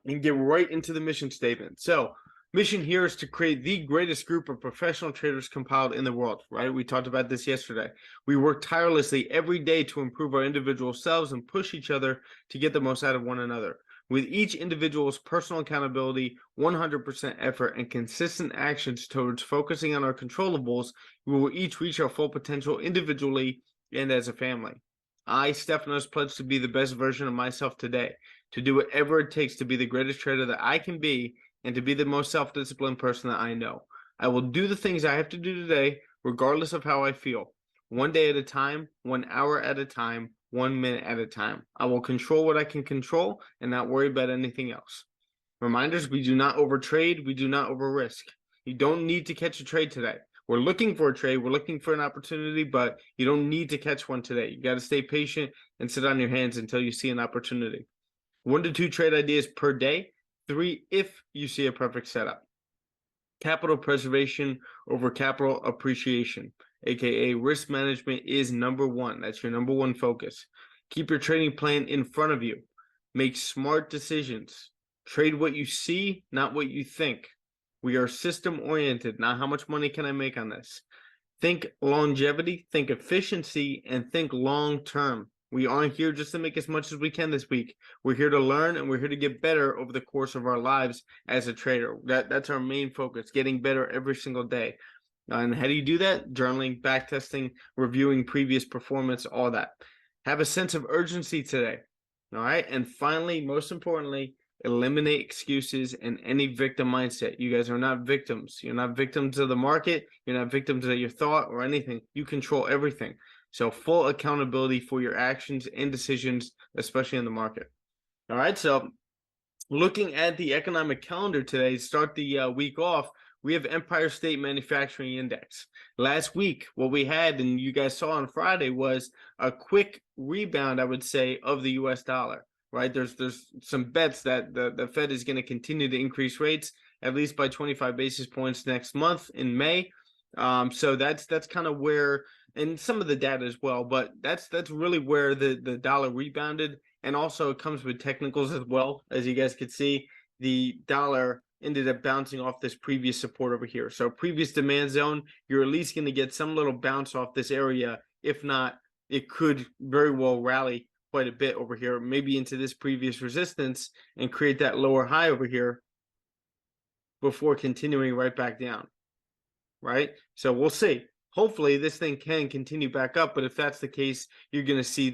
and get right into the mission statement. So, mission here is to create the greatest group of professional traders compiled in the world, right? We talked about this yesterday. We work tirelessly every day to improve our individual selves and push each other to get the most out of one another. With each individual's personal accountability, 100% effort, and consistent actions towards focusing on our controllables, we will each reach our full potential individually and as a family. I, Stefanos, pledge to be the best version of myself today, to do whatever it takes to be the greatest trader that I can be, and to be the most self-disciplined person that I know. I will do the things I have to do today, regardless of how I feel. One day at a time, 1 hour at a time, 1 minute at a time. I will control what I can control and not worry about anything else. Reminders, we do not overtrade, we do not over-risk. You don't need to catch a trade today. We're looking for a trade, we're looking for an opportunity, but you don't need to catch one today. You got to stay patient and sit on your hands until you see an opportunity. 1 to 2 trade ideas per day, 3 if you see a perfect setup. Capital preservation over capital appreciation, aka risk management, is number 1. That's your number 1 focus. Keep your trading plan in front of you. Make smart decisions. Trade what you see, not what you think. We are system oriented, not how much money can I make on this. Think longevity, think efficiency, and think long term. We aren't here just to make as much as we can this week. We're here to learn, and we're here to get better over the course of our lives as a trader. That's our main focus, getting better every single day. And how do you do that? Journaling, backtesting, reviewing previous performance, all that. Have a sense of urgency today. All right. And finally, most importantly, eliminate excuses and any victim mindset. You guys are not victims. You're not victims of the market. You're not victims of your thought or anything. You control everything. So full accountability for your actions and decisions, especially in the market. All right. So looking at the economic calendar today, to start the week off, we have Empire State Manufacturing Index. Last week, what we had, and you guys saw on Friday, was a quick rebound, I would say, of the US dollar. Right, there's some bets that the Fed is going to continue to increase rates at least by 25 basis points next month in May. So that's kind of where, and some of the data as well, but that's really where the dollar rebounded, and also it comes with technicals as well. As you guys could see, the dollar ended up bouncing off this previous support over here. So previous demand zone, you're at least going to get some little bounce off this area. If not, it could very well rally quite a bit over here, maybe into this previous resistance, and create that lower high over here before continuing right back down, right? So we'll see. Hopefully this thing can continue back up, but if that's the case, you're going to see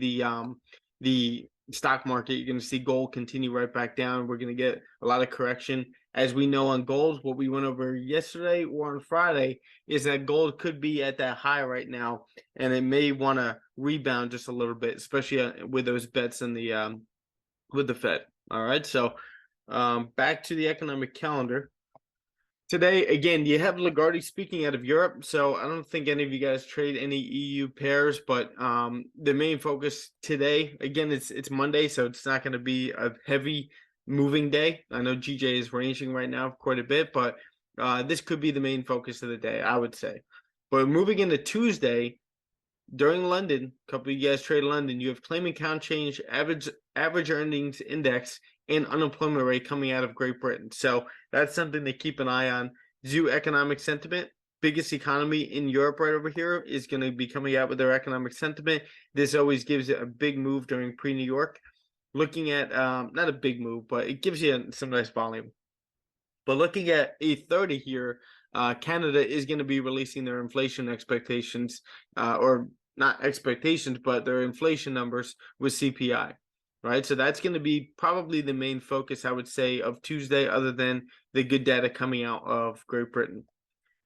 the stock market, you're going to see gold continue right back down. We're going to get a lot of correction. As we know on gold, what we went over yesterday or on Friday is that gold could be at that high right now, and it may want to rebound just a little bit, especially with those bets in the with the Fed. All right, so back to the economic calendar. Today, again, you have Lagarde speaking out of Europe, so I don't think any of you guys trade any EU pairs, but the main focus today, again, it's Monday, so it's not going to be a heavy moving day. I know GJ is ranging right now quite a bit, but this could be the main focus of the day, I would say. But moving into Tuesday, during London, a couple of you guys trade London, you have claim and count change, average earnings index, and unemployment rate coming out of Great Britain. So that's something to keep an eye on. Zoo economic sentiment, biggest economy in Europe right over here, is going to be coming out with their economic sentiment. This always gives it a big move during pre-New York. Looking at, not a big move, but it gives you some nice volume. But looking at 8:30 here, Canada is going to be releasing their inflation expectations, or not expectations, but their inflation numbers with CPI, right? So that's going to be probably the main focus, I would say, of Tuesday, other than the good data coming out of Great Britain.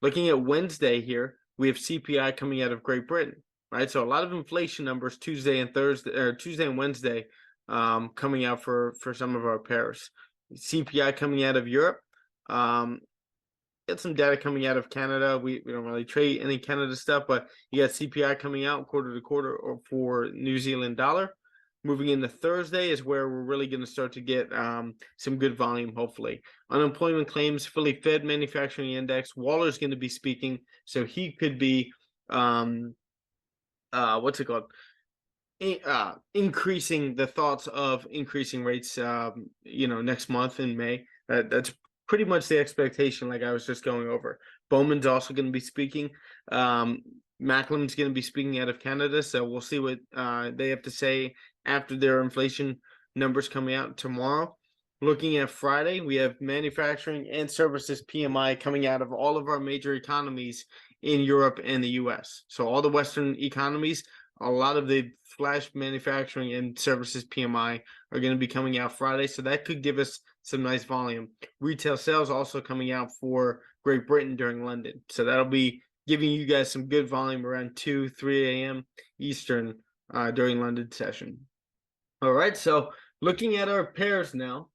Looking at Wednesday here, we have CPI coming out of Great Britain, right? So a lot of inflation numbers Tuesday and Thursday, or Tuesday and Wednesday, coming out for some of our pairs. CPI coming out of Europe. Get some data coming out of Canada. We don't really trade any Canada stuff, but you got CPI coming out quarter to quarter or for New Zealand dollar. Moving into Thursday is where we're really going to start to get some good volume, hopefully. Unemployment claims, Philly Fed manufacturing index. Waller's going to be speaking, so he could be what's it called? increasing the thoughts of increasing rates, next month in May. That's pretty much the expectation, like I was just going over. Bowman's also going to be speaking. Macklin's going to be speaking out of Canada, so we'll see what they have to say after their inflation numbers coming out tomorrow. Looking at Friday, we have manufacturing and services PMI coming out of all of our major economies in Europe and the US. So all the Western economies, a lot of the flash manufacturing and services PMI are going to be coming out Friday. So that could give us some nice volume. Retail sales also coming out for Great Britain during London. So that'll be giving you guys some good volume around 2, 3 a.m. Eastern during London session. All right. So looking at our pairs now,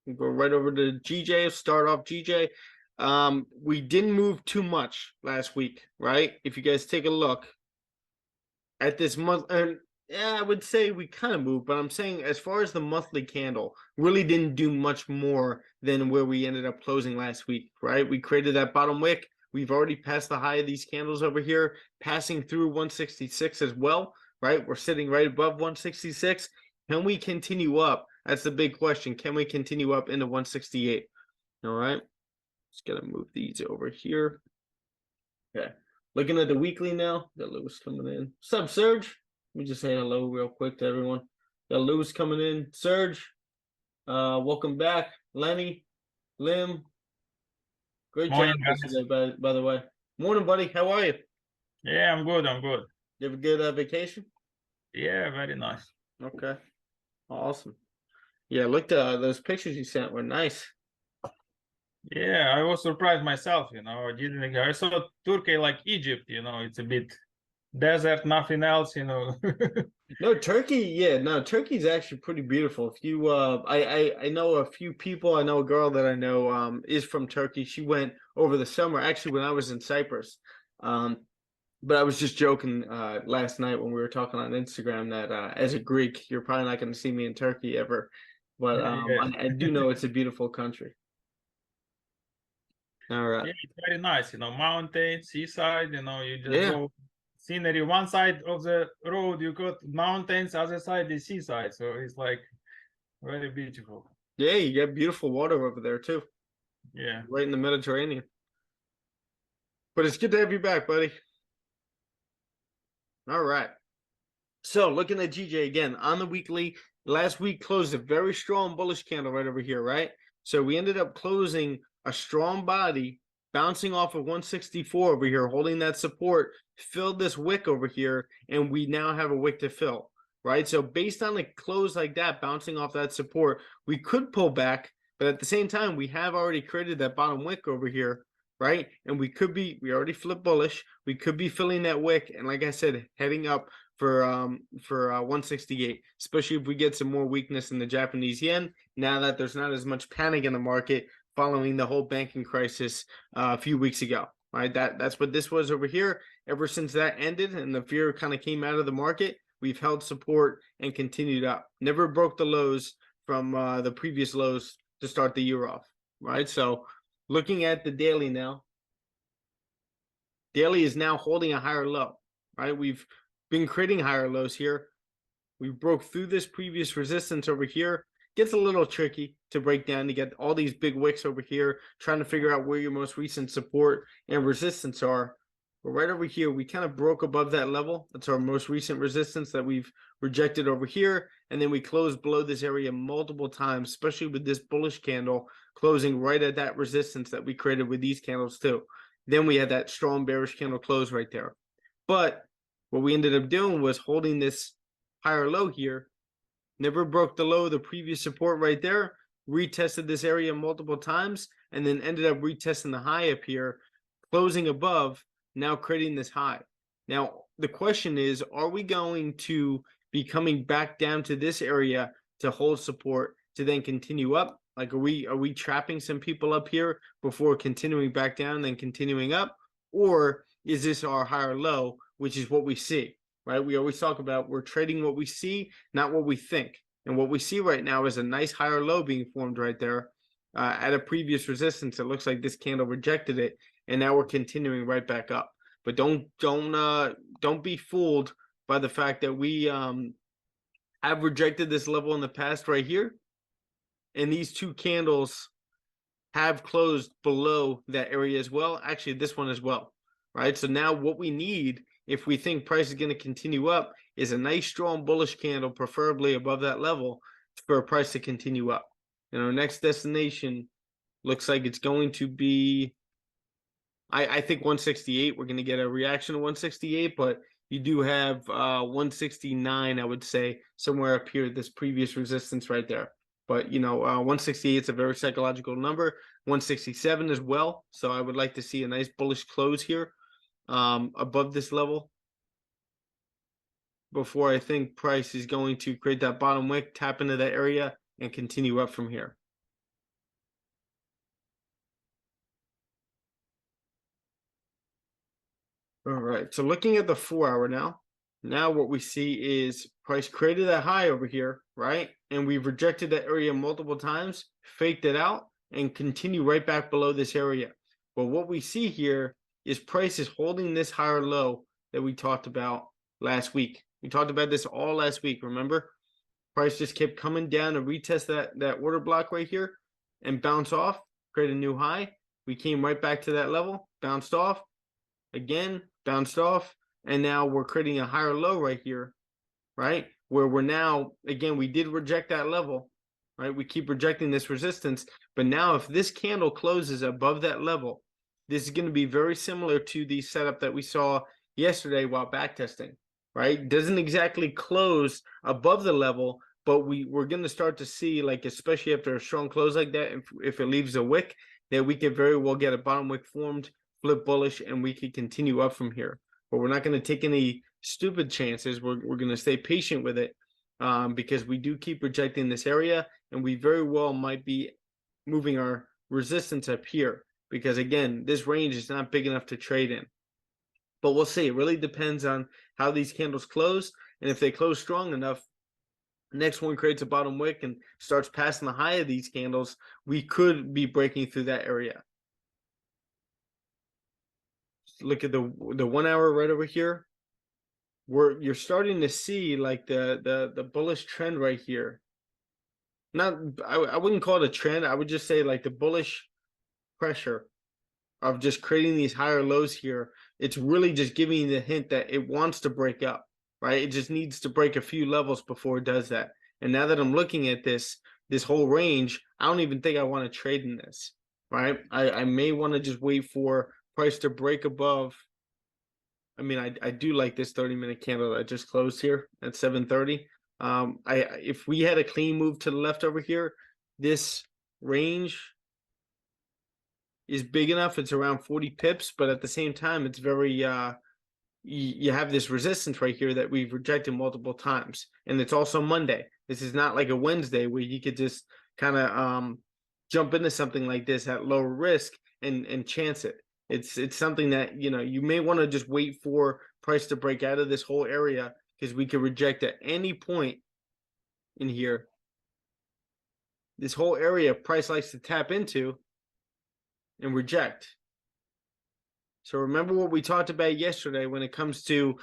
we'll go right over to GJ, start off GJ. We didn't move too much last week, right? If you guys take a look at this month, and I would say we kind of moved, but I'm saying as far as the monthly candle, really didn't do much more than where we ended up closing last week, right? We created that bottom wick. We've already passed the high of these candles over here, passing through 166 as well, right? We're sitting right above 166. Can we continue up? That's the big question. Can we continue up into 168? All right. Just gotta move these over here. Okay. Looking at the weekly now. Got Lewis coming in. What's up, Serge? Let me just say hello real quick to everyone. Got Lewis coming in. Serge, welcome back. Lenny, Lim. Great Morning, job yesterday, by the way. Morning, buddy. How are you? Yeah, I'm good. I'm good. You have a good vacation? Yeah, very nice. Okay. Awesome. Yeah, looked those pictures you sent were nice. Yeah, I was surprised myself, I saw Turkey like Egypt, it's a bit desert, nothing else, No, Turkey's actually pretty beautiful. If you I know a few people, I know a girl that I know is from Turkey. She went over the summer, actually when I was in Cyprus. But I was just joking last night when we were talking on Instagram that as a Greek, you're probably not going to see me in Turkey ever. But Yeah. I do know it's a beautiful country. All right. Yeah, it's very nice, mountains, seaside, you just Yeah. go scenery. One side of the road, you got mountains, other side is seaside. So it's like very beautiful. Yeah, you get beautiful water over there too. Yeah. Right in the Mediterranean. But it's good to have you back, buddy. All right. So looking at GJ again on the weekly, last week closed a very strong bullish candle right over here, right? So we ended up closing a strong body, bouncing off of 164 over here, holding that support, filled this wick over here, and we now have a wick to fill, right? So based on a close like that, bouncing off that support, we could pull back, but at the same time, we have already created that bottom wick over here, right? And we already flipped bullish. We could be filling that wick, and like I said, heading up for 168, especially if we get some more weakness in the Japanese yen now that there's not as much panic in the market following the whole banking crisis a few weeks ago. Right, that's what this was over here. Ever since that ended and the fear kind of came out of the market, we've held support and continued up. Never broke the lows from the previous lows to start the year off. Right, so looking at the daily now, daily is now holding a higher low. Right, we've been creating higher lows here. We broke through this previous resistance over here. Gets a little tricky to break down to get all these big wicks over here, trying to figure out where your most recent support and resistance are. But right over here, we kind of broke above that level. That's our most recent resistance that we've rejected over here. And then we closed below this area multiple times, especially with this bullish candle closing right at that resistance that we created with these candles too. Then we had that strong bearish candle close right there. But what we ended up doing was holding this higher low here, never broke the low, the previous support right there, retested this area multiple times, and then ended up retesting the high up here, closing above, now creating this high. Now, the question is, are we going to be coming back down to this area to hold support to then continue up? Like, are we trapping some people up here before continuing back down and then continuing up? Or is this our higher low, which is what we see? Right, we always talk about we're trading what we see, not what we think. And what we see right now is a nice higher low being formed right there at a previous resistance. It looks like this candle rejected it, and now we're continuing right back up. But don't be fooled by the fact that we have rejected this level in the past right here. And these two candles have closed below that area as well. Actually, this one as well, right? So now what we need, if we think price is going to continue up, is a nice strong bullish candle, preferably above that level, for a price to continue up. And our next destination looks like it's going to be, I think 168. We're going to get a reaction to 168, but you do have 169, I would say, somewhere up here, this previous resistance right there. But, 168 is a very psychological number, 167 as well. So I would like to see a nice bullish close here above this level before I think price is going to create that bottom wick, tap into that area, and continue up from here. All right, so looking at the 4 hour now what we see is price created that high over here, right? And we've rejected that area multiple times, faked it out, and continue right back below this area. But what we see here is price is holding this higher low that we talked about last week. We talked about this all last week, remember? Price just kept coming down to retest that order block right here and bounce off, create a new high. We came right back to that level, bounced off, again, bounced off, and now we're creating a higher low right here, right? Where we're now, again, we did reject that level, right? We keep rejecting this resistance, but now if this candle closes above that level, this is going to be very similar to the setup that we saw yesterday while backtesting, right? Doesn't exactly close above the level, but we're going to start to see, like, especially after a strong close like that, if it leaves a wick, that we could very well get a bottom wick formed, flip bullish, and we could continue up from here. But we're not going to take any stupid chances. We're going to stay patient with it because we do keep rejecting this area, and we very well might be moving our resistance up here because, again, this range is not big enough to trade in. But we'll see. It really depends on how these candles close, and if they close strong enough, next one creates a bottom wick and starts passing the high of these candles, we could be breaking through that area. Look at the 1 hour right over here. You're starting to see like the bullish trend right here. I wouldn't call it a trend. I would just say like the bullish pressure of just creating these higher lows here. It's really just giving you the hint that it wants to break up, right? It just needs to break a few levels before it does that. And now that I'm looking at this whole range, I don't even think I want to trade in this, right? I may want to just wait for price to break above. I mean, I do like this 30-minute candle that just closed here at 7:30. If we had a clean move to the left over here, this range is big enough. It's around 40 pips, but at the same time, it's very you have this resistance right here that we've rejected multiple times, and it's also Monday. This is not like a Wednesday where you could just kind of jump into something like this at lower risk and chance it. It's something that you may want to just wait for price to break out of this whole area because we could reject at any point in here. This whole area price likes to tap into and reject. So remember what we talked about yesterday when it comes to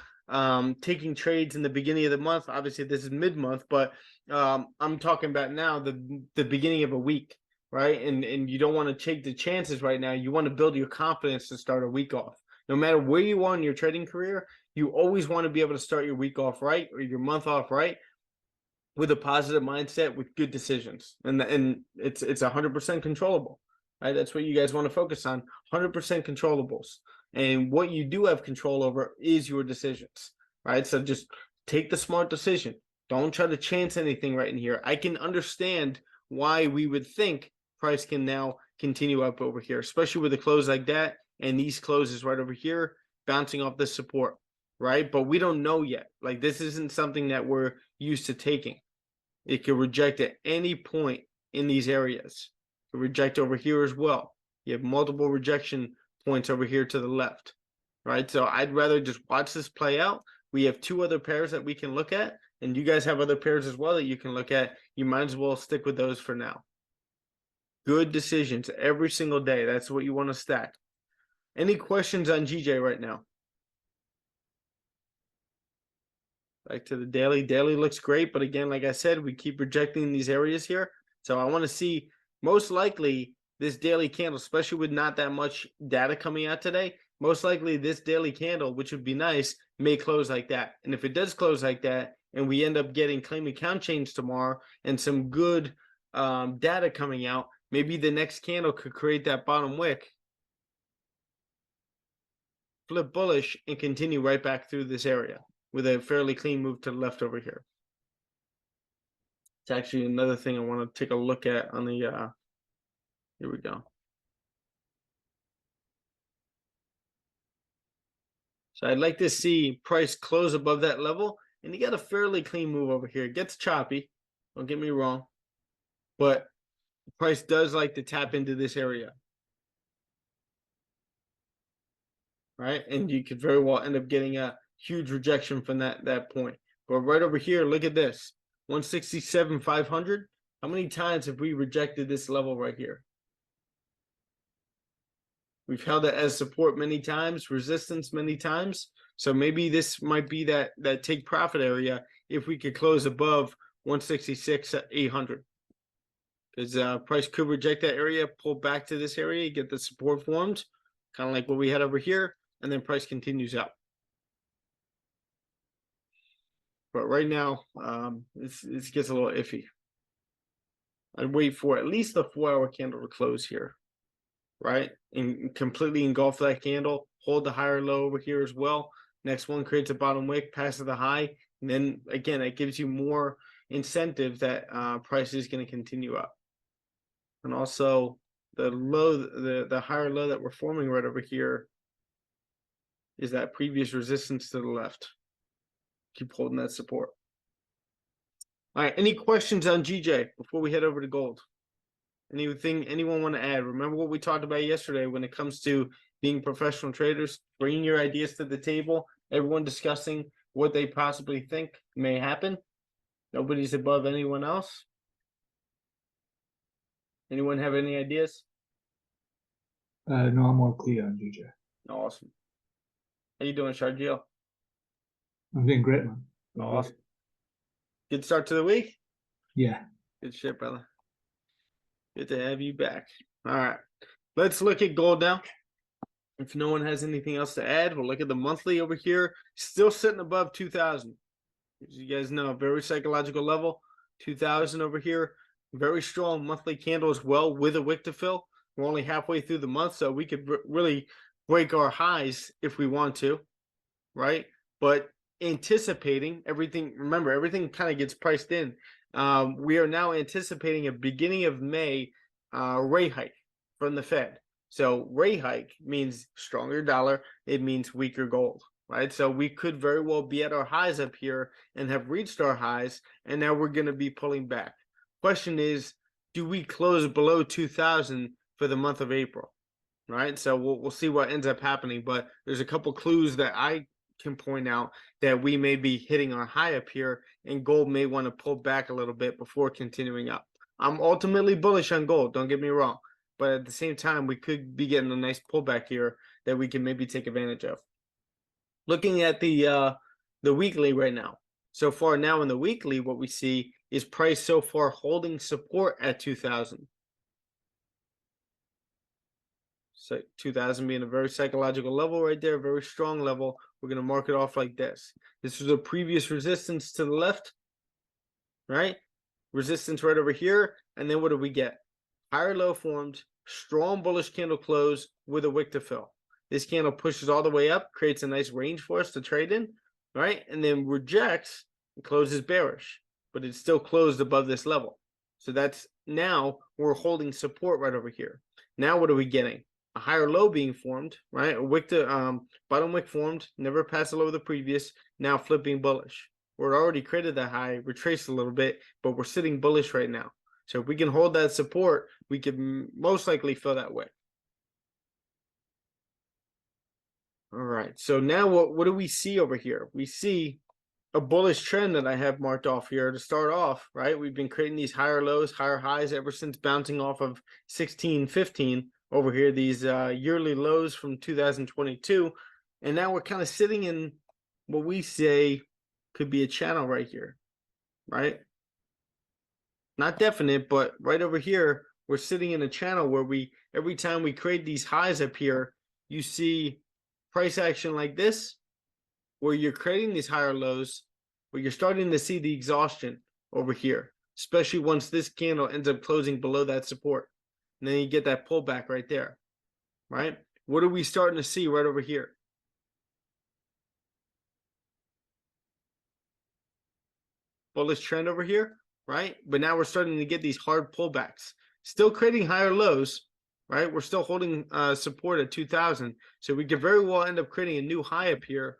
taking trades in the beginning of the month. Obviously, this is mid-month, but I'm talking about now the beginning of a week, right? And you don't want to take the chances right now. You want to build your confidence to start a week off. No matter where you are in your trading career, you always want to be able to start your week off right or your month off right with a positive mindset with good decisions. And it's 100% controllable. Right? That's what you guys want to focus on, 100% controllables. And what you do have control over is your decisions, right? So just take the smart decision. Don't try to chance anything right in here. I can understand why we would think price can now continue up over here, especially with a close like that and these closes right over here, bouncing off the support, right? But we don't know yet. Like this isn't something that we're used to taking. It could reject at any point in these areas. Reject over here as well. You have multiple rejection points over here to the left, right? So I'd rather just watch this play out. We have two other pairs that we can look at, and you guys have other pairs as well that you can look at. You might as well stick with those for now. Good decisions every single day. That's what you want to stack. Any questions on GJ right now? Back to the daily. Daily looks great, but again, like I said, we keep rejecting these areas here. So I want to see most likely this daily candle, especially with not that much data coming out today. Most likely this daily candle, which would be nice, may close like that. And if it does close like that, and we end up getting claim account change tomorrow and some good data coming out, maybe the next candle could create that bottom wick, flip bullish, and continue right back through this area with a fairly clean move to the left over here. It's actually another thing I want to take a look at on the here we go. So I'd like to see price close above that level, and you got a fairly clean move over here. It gets choppy, don't get me wrong, but price does like to tap into this area, right? And you could very well end up getting a huge rejection from that point. But right over here, look at this, 167,500. How many times have we rejected this level right here? We've held it as support many times, resistance many times. So maybe this might be that take profit area if we could close above 166,800. Because price could reject that area, pull back to this area, get the support formed, kind of like what we had over here, and then price continues up. But right now, it gets a little iffy. I'd wait for at least the 4-hour candle to close here, right? And completely engulf that candle, hold the higher low over here as well. Next one creates a bottom wick, passes the high, and then again, it gives you more incentive that price is going to continue up. And also the low, the higher low that we're forming right over here is that previous resistance to the left. Keep holding that support. All right, any questions on GJ before we head over to gold? Anything anyone want to add? Remember what we talked about yesterday when it comes to being professional traders, bringing your ideas to the table, everyone discussing what they possibly think may happen. Nobody's above anyone else. Anyone have any ideas? No, I'm more clear on GJ. Awesome. How you doing, Sharjeel? I'm doing great, man. Awesome. Good start to the week? Yeah. Good shit, brother. Good to have you back. All right. Let's look at gold now. If no one has anything else to add, we'll look at the monthly over here. Still sitting above 2,000. As you guys know, very psychological level. 2,000 over here. Very strong monthly candle as well with a wick to fill. We're only halfway through the month, so we could really break our highs if we want to, right? But anticipating everything, remember, everything kind of gets priced in. We are now anticipating a beginning of May rate hike from the Fed. So rate hike means stronger dollar. It means weaker gold, right? So we could very well be at our highs up here and have reached our highs, and now we're going to be pulling back. Question is, do we close below 2,000 for the month of April, right? So we'll see what ends up happening, but there's a couple clues that I can point out that we may be hitting our high up here, and gold may want to pull back a little bit before continuing up. I'm ultimately bullish on gold, don't get me wrong, but at the same time, we could be getting a nice pullback here that we can maybe take advantage of. Looking at the weekly right now, so far now in the weekly, what we see is price so far holding support at 2,000. So 2,000 being a very psychological level right there, very strong level. We're going to mark it off like this. This was a previous resistance to the left, right? Resistance right over here. And then what do we get? Higher low formed, strong bullish candle close with a wick to fill. This candle pushes all the way up, creates a nice range for us to trade in, right? And then rejects and closes bearish, but it's still closed above this level. So that's now we're holding support right over here. Now what are we getting? A higher low being formed, right? A wick to bottom wick formed, never passed the low of the previous, now flipping bullish. We're already created that high, retraced a little bit, but we're sitting bullish right now. So if we can hold that support, we could most likely fill that wick. All right, so now what do we see over here? We see a bullish trend that I have marked off here to start off, right? We've been creating these higher lows, higher highs ever since bouncing off of 1615 over here, these yearly lows from 2022. And now we're kind of sitting in what we say could be a channel right here, right? Not definite, but right over here, we're sitting in a channel where every time we create these highs up here, you see price action like this, where you're creating these higher lows, where you're starting to see the exhaustion over here, especially once this candle ends up closing below that support. And then you get that pullback right there, right? What are we starting to see right over here? Bullish trend over here, right? But now we're starting to get these hard pullbacks, still creating higher lows, right? We're still holding support at 2000. So we could very well end up creating a new high up here,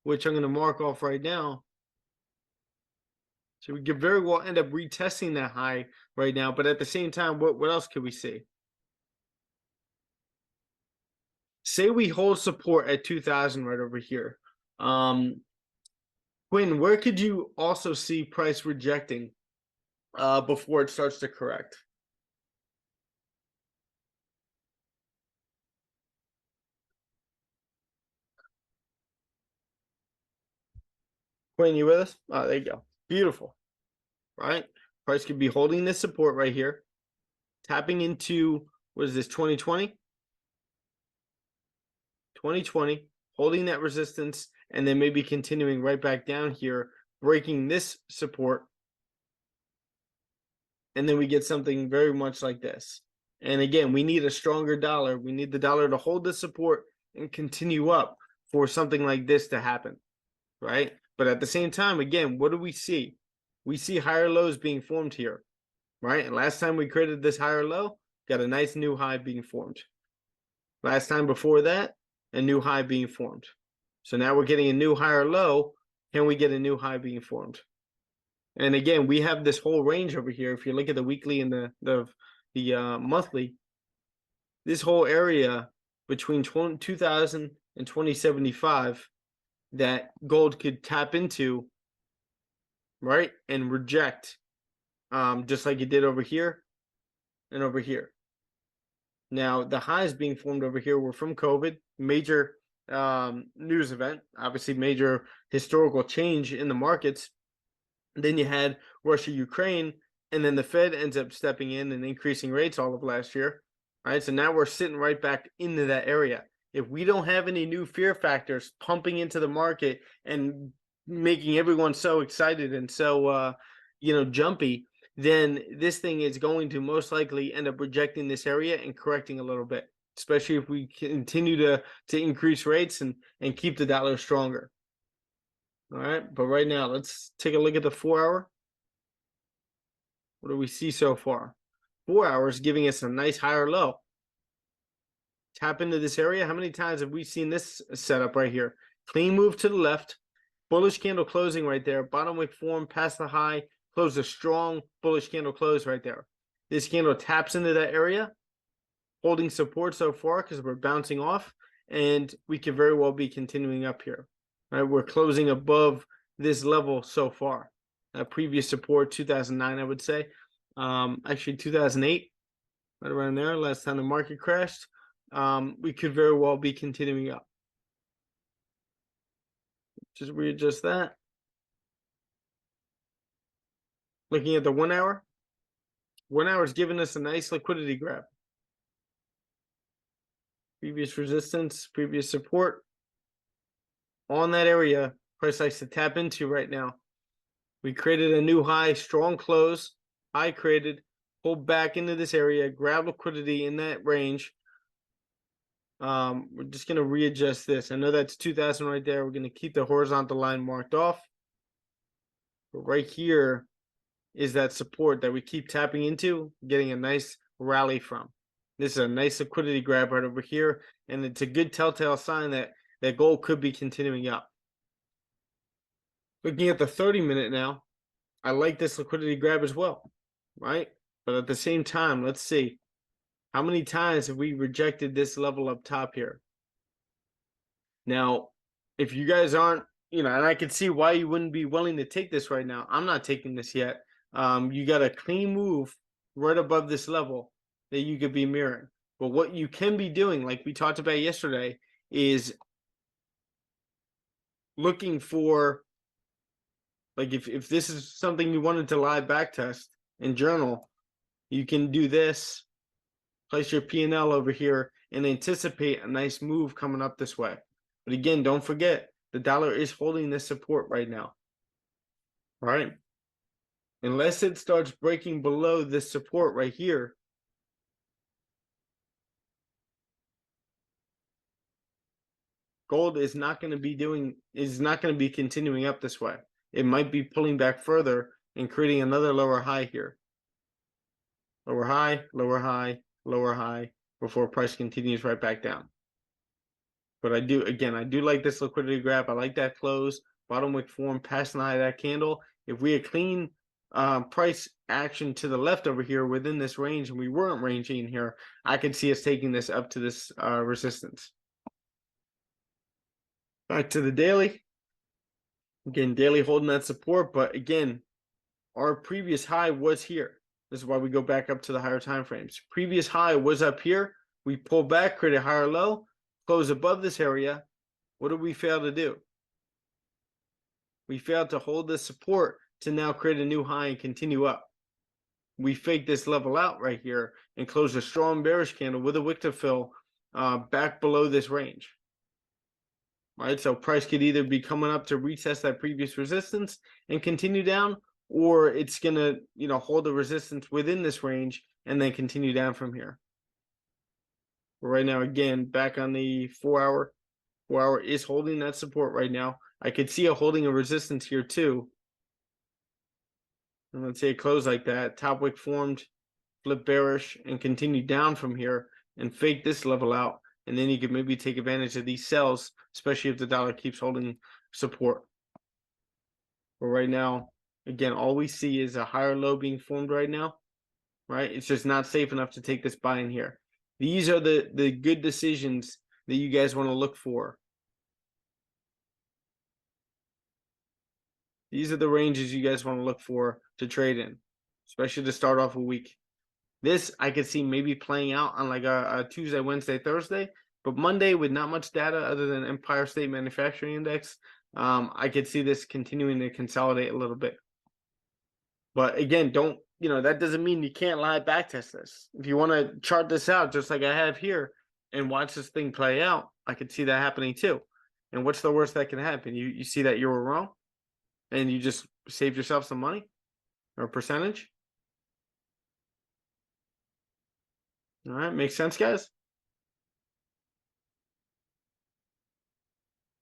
which I'm going to mark off right now. So we could very well end up retesting that high right now. But at the same time, what else could we see? Say we hold support at 2000 right over here. Quinn, where could you also see price rejecting before it starts to correct? Quinn, you with us? Oh, there you go. Beautiful. Right? Price could be holding this support right here, tapping into, what is this, 2020? 2020, holding that resistance, and then maybe continuing right back down here, breaking this support. And then we get something very much like this. And again, we need a stronger dollar. We need the dollar to hold the support and continue up for something like this to happen, right? But at the same time, again, what do we see? We see higher lows being formed here, right? And last time we created this higher low, got a nice new high being formed. Last time before that, a new high being formed. So now we're getting a new higher low. Can we get a new high being formed? And again, we have this whole range over here. If you look at the weekly and the monthly, this whole area between 2000 and 2075 that gold could tap into, right, and reject, just like it did over here and over here. Now, the highs being formed over here were from COVID, major news event, obviously major historical change in the markets. Then you had Russia, Ukraine, and then the Fed ends up stepping in and increasing rates all of last year, right? So now we're sitting right back into that area. If we don't have any new fear factors pumping into the market and making everyone so excited and so, jumpy, then this thing is going to most likely end up rejecting this area and correcting a little bit, especially if we continue to increase rates and keep the dollar stronger. All right, but right now, let's take a look at the 4 hour. What do we see so far? 4 hours giving us a nice higher low. Tap into this area. How many times have we seen this setup right here? Clean move to the left, bullish candle closing right there, bottom wick form past the high, close a strong bullish candle close right there. This candle taps into that area, holding support so far because we're bouncing off, and we could very well be continuing up here. Right, we're closing above this level so far. Previous support 2009, I would say. Actually 2008, right around there. Last time the market crashed. We could very well be continuing up. Just readjust that. Looking at the 1 hour. 1 hour is giving us a nice liquidity grab. Previous resistance, previous support. On that area, price likes to tap into right now. We created a new high, strong close, high created, pulled back into this area, grab liquidity in that range. We're just going to readjust this. I know that's 2000 right there. We're going to keep the horizontal line marked off. But right here is that support that we keep tapping into, getting a nice rally from. This is a nice liquidity grab right over here, and it's a good telltale sign that gold could be continuing up. Looking at the 30-minute now, I like this liquidity grab as well, right? But at the same time, let's see. How many times have we rejected this level up top here? Now, if you guys aren't, and I can see why you wouldn't be willing to take this right now. I'm not taking this yet. You got a clean move right above this level that you could be mirroring. But what you can be doing, like we talked about yesterday, is looking for Like if this is something you wanted to live back test and journal, you can do this, place your P&L over here, and anticipate a nice move coming up this way. But again, don't forget, the dollar is holding this support right now. All right. Unless it starts breaking below this support right here, gold is not going to be continuing up this way. It might be pulling back further and creating another lower high here. Lower high, lower high, lower high before price continues right back down. But I do like this liquidity grab. I like that close, bottom wick form, passing high of that candle. If we had clean price action to the left over here within this range and we weren't ranging here, I could see us taking this up to this resistance. Back to the daily. Again, daily holding that support, but again, our previous high was here. This is why we go back up to the higher time frames. Previous high was up here. We pull back, create a higher low, close above this area. What did we fail to do? We failed to hold this support to now create a new high and continue up. We faked this level out right here and closed a strong bearish candle with a wick to fill back below this range. All right, so price could either be coming up to retest that previous resistance and continue down, or it's gonna, hold the resistance within this range and then continue down from here. But right now, again, back on the 4 hour is holding that support right now. I could see it holding a resistance here too. And let's say it closed like that, top wick formed, flip bearish, and continue down from here and fake this level out. And then you could maybe take advantage of these sells, especially if the dollar keeps holding support. But right now, again, all we see is a higher low being formed right now, right? It's just not safe enough to take this buy in here. These are the good decisions that you guys want to look for. These are the ranges you guys want to look for to trade in, especially to start off a week. This I could see maybe playing out on like a Tuesday, Wednesday, Thursday, but Monday with not much data other than Empire State Manufacturing Index, I could see this continuing to consolidate a little bit. But again, that doesn't mean you can't live backtest this. If you want to chart this out just like I have here and watch this thing play out, I could see that happening too. And what's the worst that can happen? You see that you were wrong and you just saved yourself some money or a percentage. All right, makes sense, guys?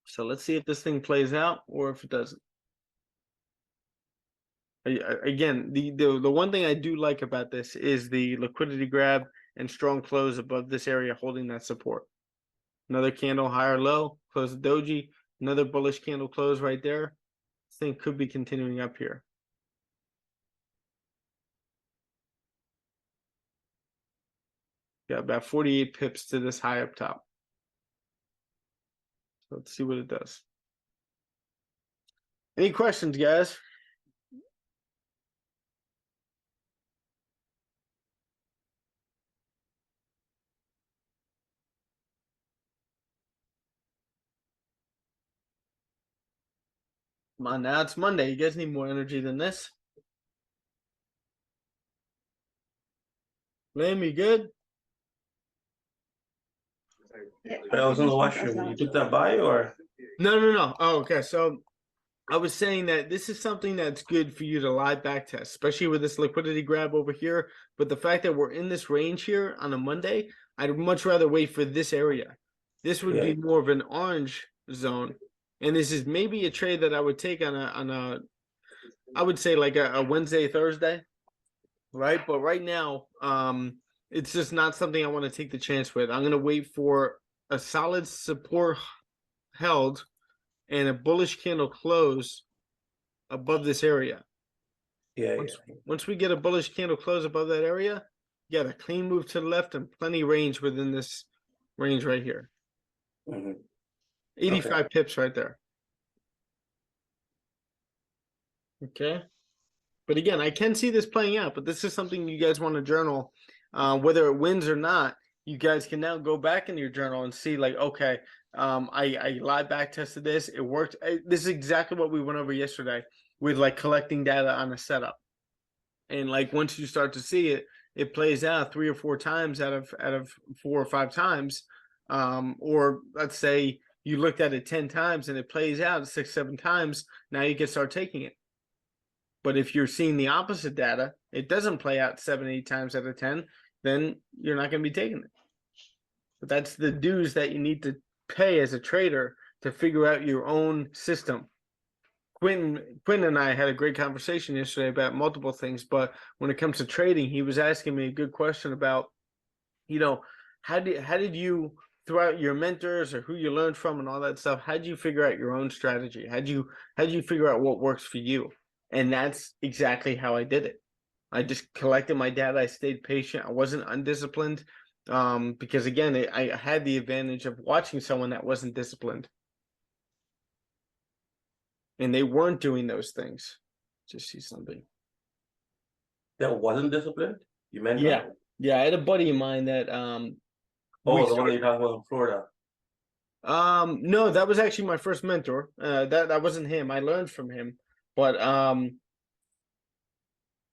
So let's see if this thing plays out or if it doesn't. Again, the one thing I do like about this is the liquidity grab and strong close above this area holding that support. Another candle, higher low, close the doji, another bullish candle close right there. This thing could be continuing up here. Got about 48 pips to this high up top. So let's see what it does. Any questions, guys? Come on, now it's Monday. You guys need more energy than this. Liam, you good? I was in the washroom. You took that by or? No. Oh, okay. So I was saying that this is something that's good for you to live back test, especially with this liquidity grab over here. But the fact that we're in this range here on a Monday, I'd much rather wait for this area. This would be more of an orange zone. And this is maybe a trade that I would take on a I would say like a Wednesday, Thursday, right? But right now, it's just not something I want to take the chance with. I'm going to wait for a solid support held and a bullish candle close above this area. Once we get a bullish candle close above that area, you got a clean move to the left and plenty range within this range right here. 85 pips right there. Okay. But again, I can see this playing out, but this is something you guys want to journal. Whether it wins or not, you guys can now go back in your journal and see like, okay, I live back tested this. It worked. This is exactly what we went over yesterday. with like collecting data on a setup. And like once you start to see it, it plays out 3 or 4 times out of 4 or 5 times. Or let's say you looked at it 10 times and it plays out 6, 7 times. Now you can start taking it. But if you're seeing the opposite data, it doesn't play out 7, 8 times out of 10, then you're not going to be taking it. But that's the dues that you need to pay as a trader to figure out your own system. Quinn and I had a great conversation yesterday about multiple things, but when it comes to trading, he was asking me a good question about, how did you, throughout your mentors or who you learned from and all that stuff, how did you figure out your own strategy? How did you figure out what works for you? And that's exactly how I did it. I just collected my data. I stayed patient. I wasn't undisciplined, because again, I had the advantage of watching someone that wasn't disciplined. And they weren't doing those things. Just see something. That wasn't disciplined? You meant Yeah. that? Yeah, I had a buddy of mine that Oh, the one that you're talking about in Florida. no, that was actually my first mentor. That wasn't him. I learned from him. But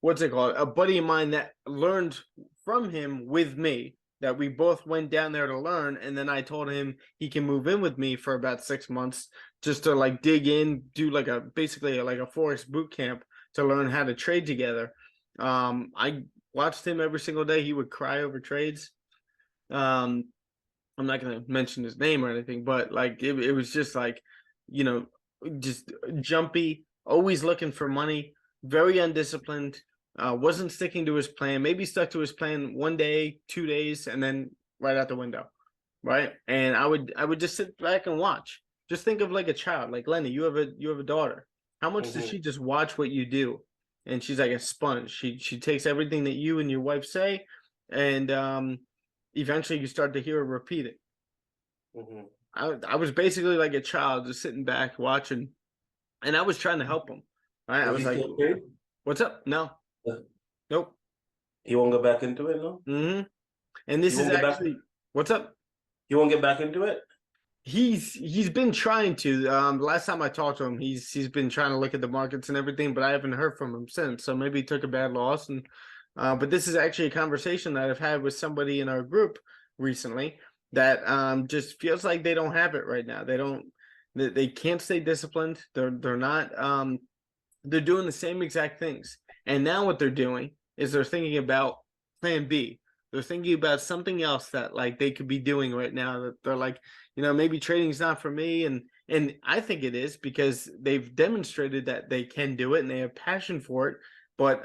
what's it called? A buddy of mine that learned from him with me, that we both went down there to learn, and then I told him he can move in with me for about 6 months just to like dig in, do like basically like a Forex boot camp to learn how to trade together. I watched him every single day. He would cry over trades. I'm not going to mention his name or anything, but like it was just like, just jumpy, always looking for money, very undisciplined. Wasn't sticking to his plan. Maybe stuck to his plan 1 day, 2 days, and then right out the window, right? And I would just sit back and watch. Just think of like a child, like Lenny. You have a daughter. How much does she just watch what you do? And she's like a sponge. She takes everything that you and your wife say, and eventually you start to hear her repeat it. I was basically like a child, just sitting back watching, and I was trying to help him. Right? I was like, "What's up?" No. Nope. He won't go back into it, no? And this is actually what's up? He won't get back into it? He's been trying to. The last time I talked to him, he's been trying to look at the markets and everything, but I haven't heard from him since. So maybe he took a bad loss. And but this is actually a conversation that I've had with somebody in our group recently that just feels like they don't have it right now. They can't stay disciplined. They're not they're doing the same exact things. And now what they're doing is they're thinking about plan B. They're thinking about something else that like they could be doing right now, that they're like, maybe trading's not for me. And I think it is, because they've demonstrated that they can do it and they have passion for it. But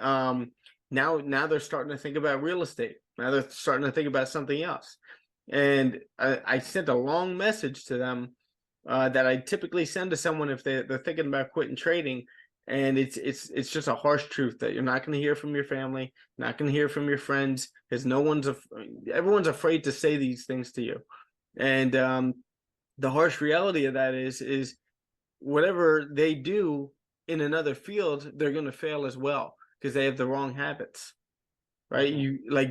now they're starting to think about real estate. Now they're starting to think about something else. And I sent a long message to them that I typically send to someone if they're thinking about quitting trading. And it's just a harsh truth that you're not going to hear from your family, not going to hear from your friends, because everyone's afraid to say these things to you. And the harsh reality of that is whatever they do in another field, they're going to fail as well, because they have the wrong habits. Right?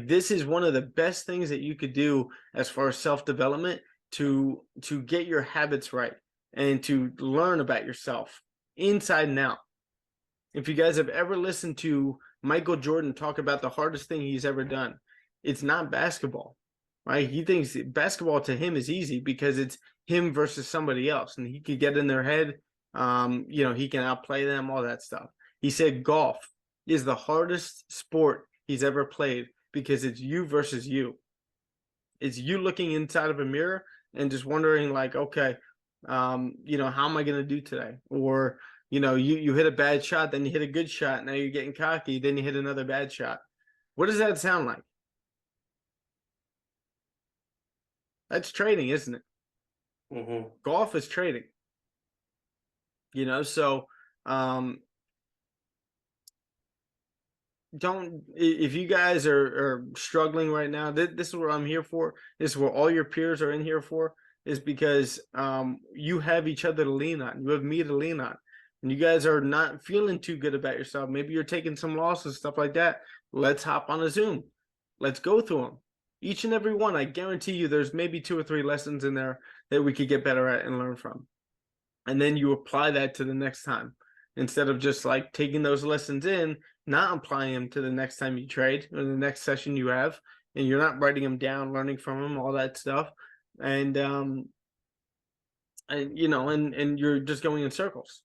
This is one of the best things that you could do as far as self-development, to get your habits right and to learn about yourself inside and out. If you guys have ever listened to Michael Jordan talk about the hardest thing he's ever done, it's not basketball, right? He thinks basketball to him is easy because it's him versus somebody else, and he could get in their head. He can outplay them, all that stuff. He said golf is the hardest sport he's ever played because it's you versus you. It's you looking inside of a mirror and just wondering like, okay, how am I going to do today? Or, you hit a bad shot, then you hit a good shot. Now you're getting cocky. Then you hit another bad shot. What does that sound like? That's trading, isn't it? Golf is trading. So if you guys are struggling right now, this is what I'm here for. This is what all your peers are in here for, is because you have each other to lean on. You have me to lean on. And you guys are not feeling too good about yourself. Maybe you're taking some losses, stuff like that. Let's hop on a Zoom. Let's go through them. Each and every one, I guarantee you there's maybe 2 or 3 lessons in there that we could get better at and learn from. And then you apply that to the next time. instead of just like taking those lessons in, not applying them to the next time you trade or the next session you have, and you're not writing them down, learning from them, all that stuff. And you know, and you're just going in circles.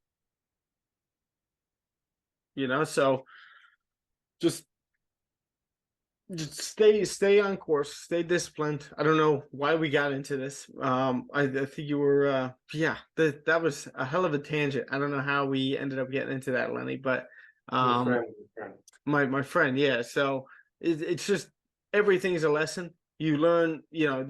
You know, so just stay on course, stay disciplined. I don't know why we got into this. I think you were yeah, that was a hell of a tangent. I don't know how we ended up getting into that, Lenny, but Your friend. my friend, yeah. So it's just everything's a lesson. You learn, you know,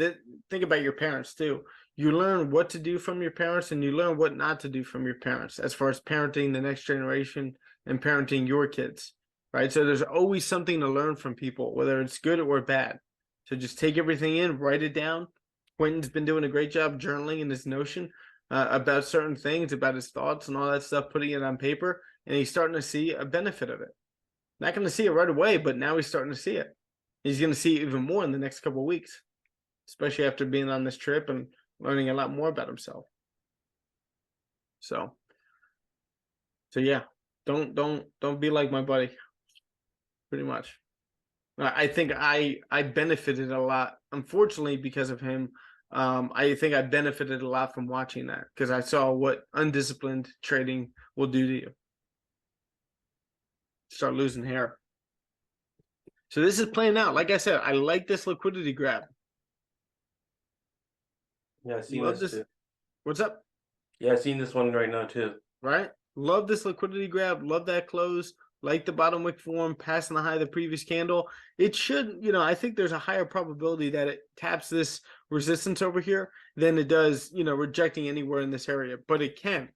think about your parents too. You learn what to do from your parents, and you learn what not to do from your parents as far as parenting the next generation and parenting your kids, right? So there's always something to learn from people, whether it's good or bad. So just take everything in, write it down. Quentin's been doing a great job journaling in his Notion about certain things, about his thoughts and all that stuff, putting it on paper, and he's starting to see a benefit of it. Not going to see it right away, but now he's starting to see it. He's going to see it even more in the next couple of weeks, especially after being on this trip and learning a lot more about himself. So yeah, don't be like my buddy. Pretty much. I think I benefited a lot, unfortunately, because of him. I think I benefited a lot from watching that because I saw what undisciplined trading will do to you. Start losing hair. So this is playing out. Like I said, I like this liquidity grab. Yeah, I seen Love this this. too. What's up? Yeah, I seen this one right now too. Right? Love this liquidity grab. Love that close. Like the bottom wick form, passing the high of the previous candle. It should, you know, I think there's a higher probability that it taps this resistance over here than it does, you know, rejecting anywhere in this area. But it can.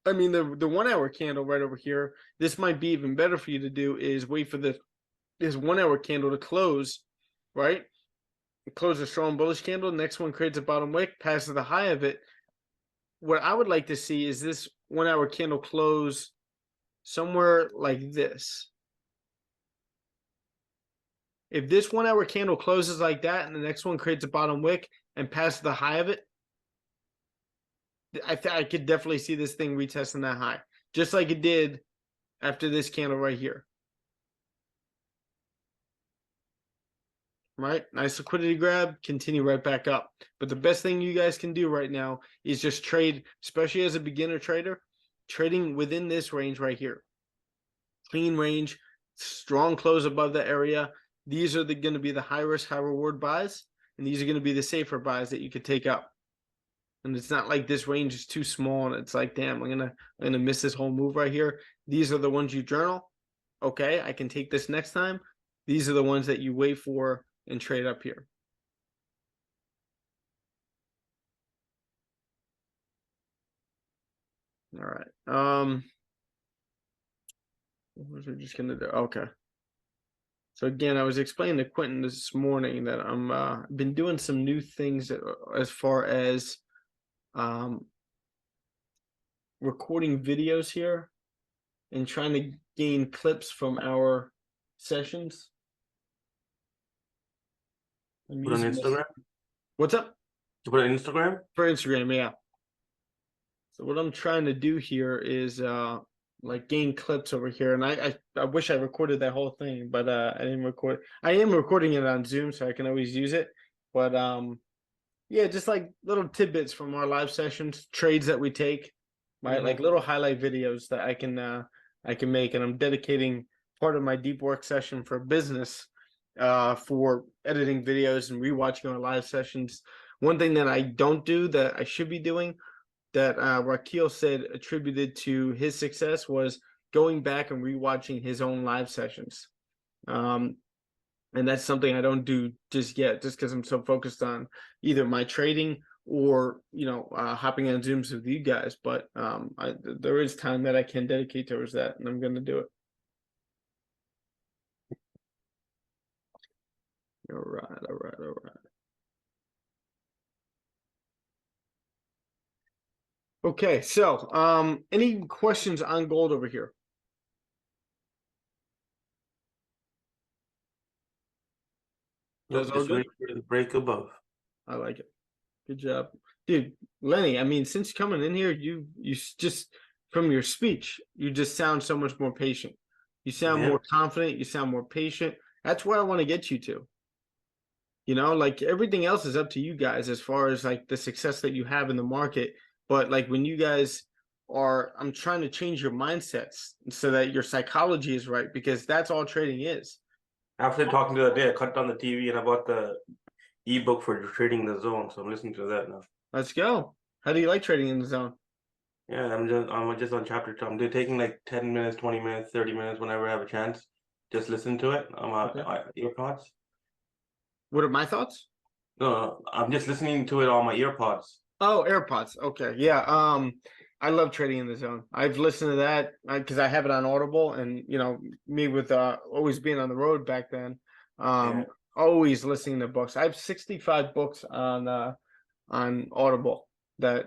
I mean, the 1 hour candle right over here, this might be even better for you to do is wait for this 1 hour candle to close, right? Close a strong bullish candle. Next one creates a bottom wick, passes the high of it. What I would like to see is this 1 hour candle close somewhere like this. If this 1 hour candle closes like that and the next one creates a bottom wick and passes the high of it, I could definitely see this thing retesting that high, just like it did after this candle right here. Right? Nice liquidity grab, continue right back up. But the best thing you guys can do right now is just trade, especially as a beginner trader, trading within this range right here. Clean range, strong close above the area. These are going to be the high risk, high reward buys, and these are going to be the safer buys that you could take up. And it's not like this range is too small and it's like, damn, I'm gonna miss this whole move right here. These are the ones you journal. Okay, I can take this next time. These are the ones that you wait for and trade up here. All right. What was I just gonna do? Okay. So again, I was explaining to Quentin this morning that I'm been doing some new things as far as recording videos here and trying to gain clips from our sessions. Put on Instagram? What's up? To put on Instagram? For Instagram, yeah. So what I'm trying to do here is like gain clips over here, and I wish I recorded that whole thing, but I didn't record. I am recording it on Zoom, so I can always use it. But yeah, just like little tidbits from our live sessions, trades that we take, right? Like little highlight videos that I can make, and I'm dedicating part of my deep work session for business for editing videos and rewatching our live sessions. One thing that I don't do that I should be doing that Raquel said attributed to his success was going back and rewatching his own live sessions. And that's something I don't do just yet, just because I'm so focused on either my trading or, you know, hopping on Zooms with you guys. But there is time that I can dedicate towards that, and I'm going to do it. All right. Okay, so any questions on gold over here? Nope, Those are just good. wait for the break above. I like it. Good job, dude. Lenny, I mean, since coming in here, you just from your speech, you just sound so much more patient. You sound Yeah. more confident. You sound more patient. That's where I want to get you to. You know, like everything else is up to you guys as far as like the success that you have in the market. But like when you guys are, I'm trying to change your mindsets so that your psychology is right, because that's all trading is. After talking to the other day, I cut on the TV and I bought the ebook for trading the zone. So I'm listening to that now. Let's go. How do you like trading in the zone? Yeah, I'm just on chapter 2. I'm taking like 10 minutes, 20 minutes, 30 minutes whenever I have a chance. Just listen to it on my earpods. What are my thoughts? No, I'm just listening to it on my earpods. Oh, AirPods. Okay. Yeah. I love trading in the zone. I've listened to that because I have it on Audible, and you know, me with always being on the road back then, Yeah. always listening to books. I have 65 books on Audible that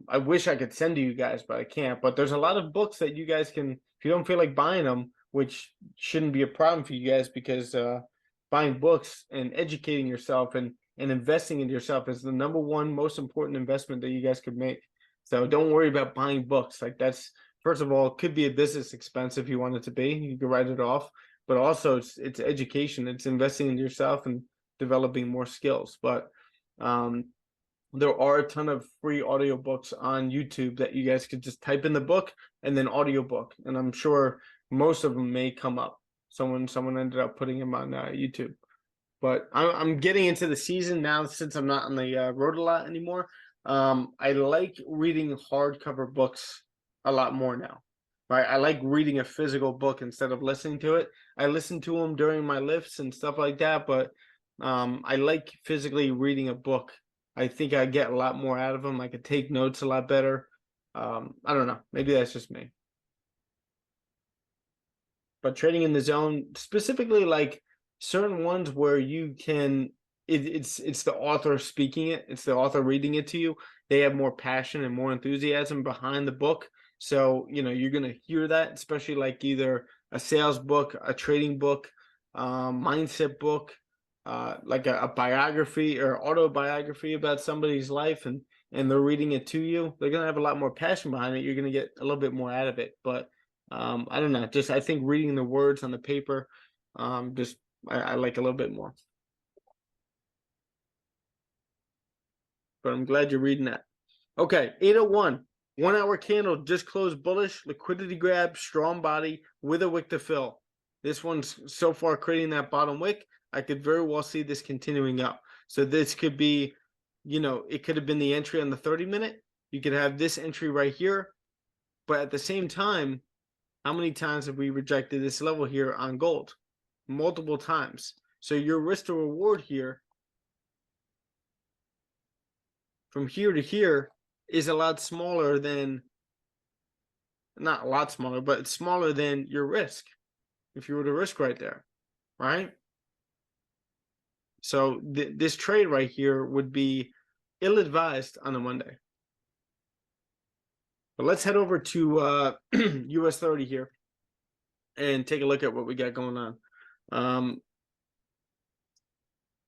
I wish I could send to you guys, but I can't. But there's a lot of books that you guys can, if you don't feel like buying them, which shouldn't be a problem for you guys, because buying books and educating yourself and investing in yourself is the number one most important investment that you guys could make. So don't worry about buying books. Like that's, first of all, it could be a business expense if you want it to be. You can write it off, but also it's education. It's investing in yourself and developing more skills. But there are a ton of free audiobooks on YouTube that you guys could just type in the book and then audiobook, and I'm sure most of them may come up. Someone ended up putting them on YouTube. But I'm getting into the season now since I'm not on the road a lot anymore. I like reading hardcover books a lot more now. Right, I like reading a physical book instead of listening to it. I listen to them during my lifts and stuff like that, but I like physically reading a book. I think I get a lot more out of them. I could take notes a lot better. I don't know. Maybe that's just me. But trading in the zone, specifically like certain ones where you can, it's the author speaking it, it's the author reading it to you. They have more passion and more enthusiasm behind the book. So, you know, you're gonna hear that, especially like either a sales book, a trading book, mindset book, like a biography or autobiography about somebody's life, and they're reading it to you. They're gonna have a lot more passion behind it. You're gonna get a little bit more out of it. But I don't know, just I think reading the words on the paper, just I like a little bit more. But I'm glad you're reading that. Okay, 801, 1 hour candle just closed bullish, liquidity grab, strong body with a wick to fill. This one's so far creating that bottom wick. I could very well see this continuing up. So this could be, you know, it could have been the entry on the 30-minute. You could have this entry right here. But at the same time, how many times have we rejected this level here on gold? Multiple times. So your risk to reward here from here to here is a lot smaller than, not a lot smaller, but it's smaller than your risk if you were to risk right there, right? So this trade right here would be ill-advised on a Monday. But let's head over to US 30 here and take a look at what we got going on.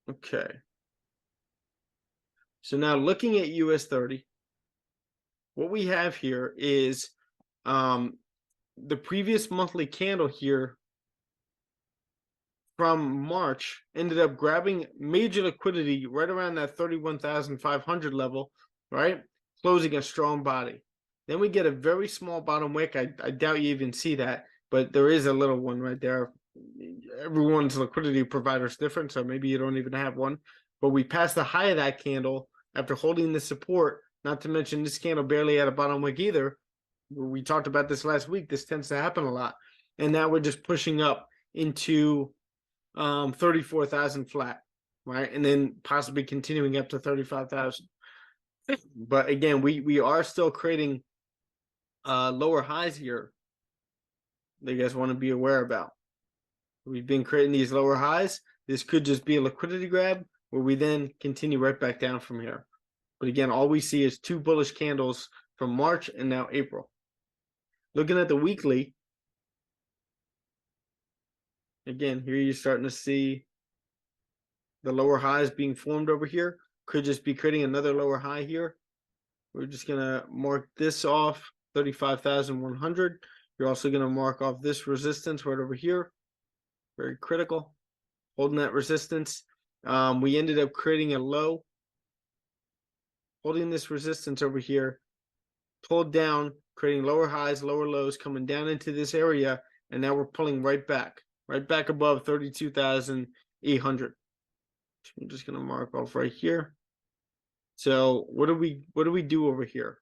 Okay. So now looking at US 30, what we have here is the previous monthly candle here from March ended up grabbing major liquidity right around that 31,500 level, right? Closing a strong body. Then we get a very small bottom wick. I doubt you even see that, but there is a little one right there. Everyone's liquidity provider is different, so maybe you don't even have one. But we passed the high of that candle after holding the support, not to mention this candle barely had a bottom wick either. We talked about this last week. This tends to happen a lot. And now we're just pushing up into 34,000 flat, right? And then possibly continuing up to 35,000. But again, we are still creating lower highs here that you guys want to be aware about. We've been creating these lower highs. This could just be a liquidity grab where we then continue right back down from here. But again, all we see is 2 bullish candles from March and now April. Looking at the weekly, again, here you're starting to see the lower highs being formed over here. Could just be creating another lower high here. We're just going to mark this off 35,100. You're also going to mark off this resistance right over here. Very critical. Holding that resistance. We ended up creating a low. Holding this resistance over here. Pulled down, creating lower highs, lower lows, coming down into this area. And now we're pulling right back above 32,800. I'm just going to mark off right here. So what do we do over here?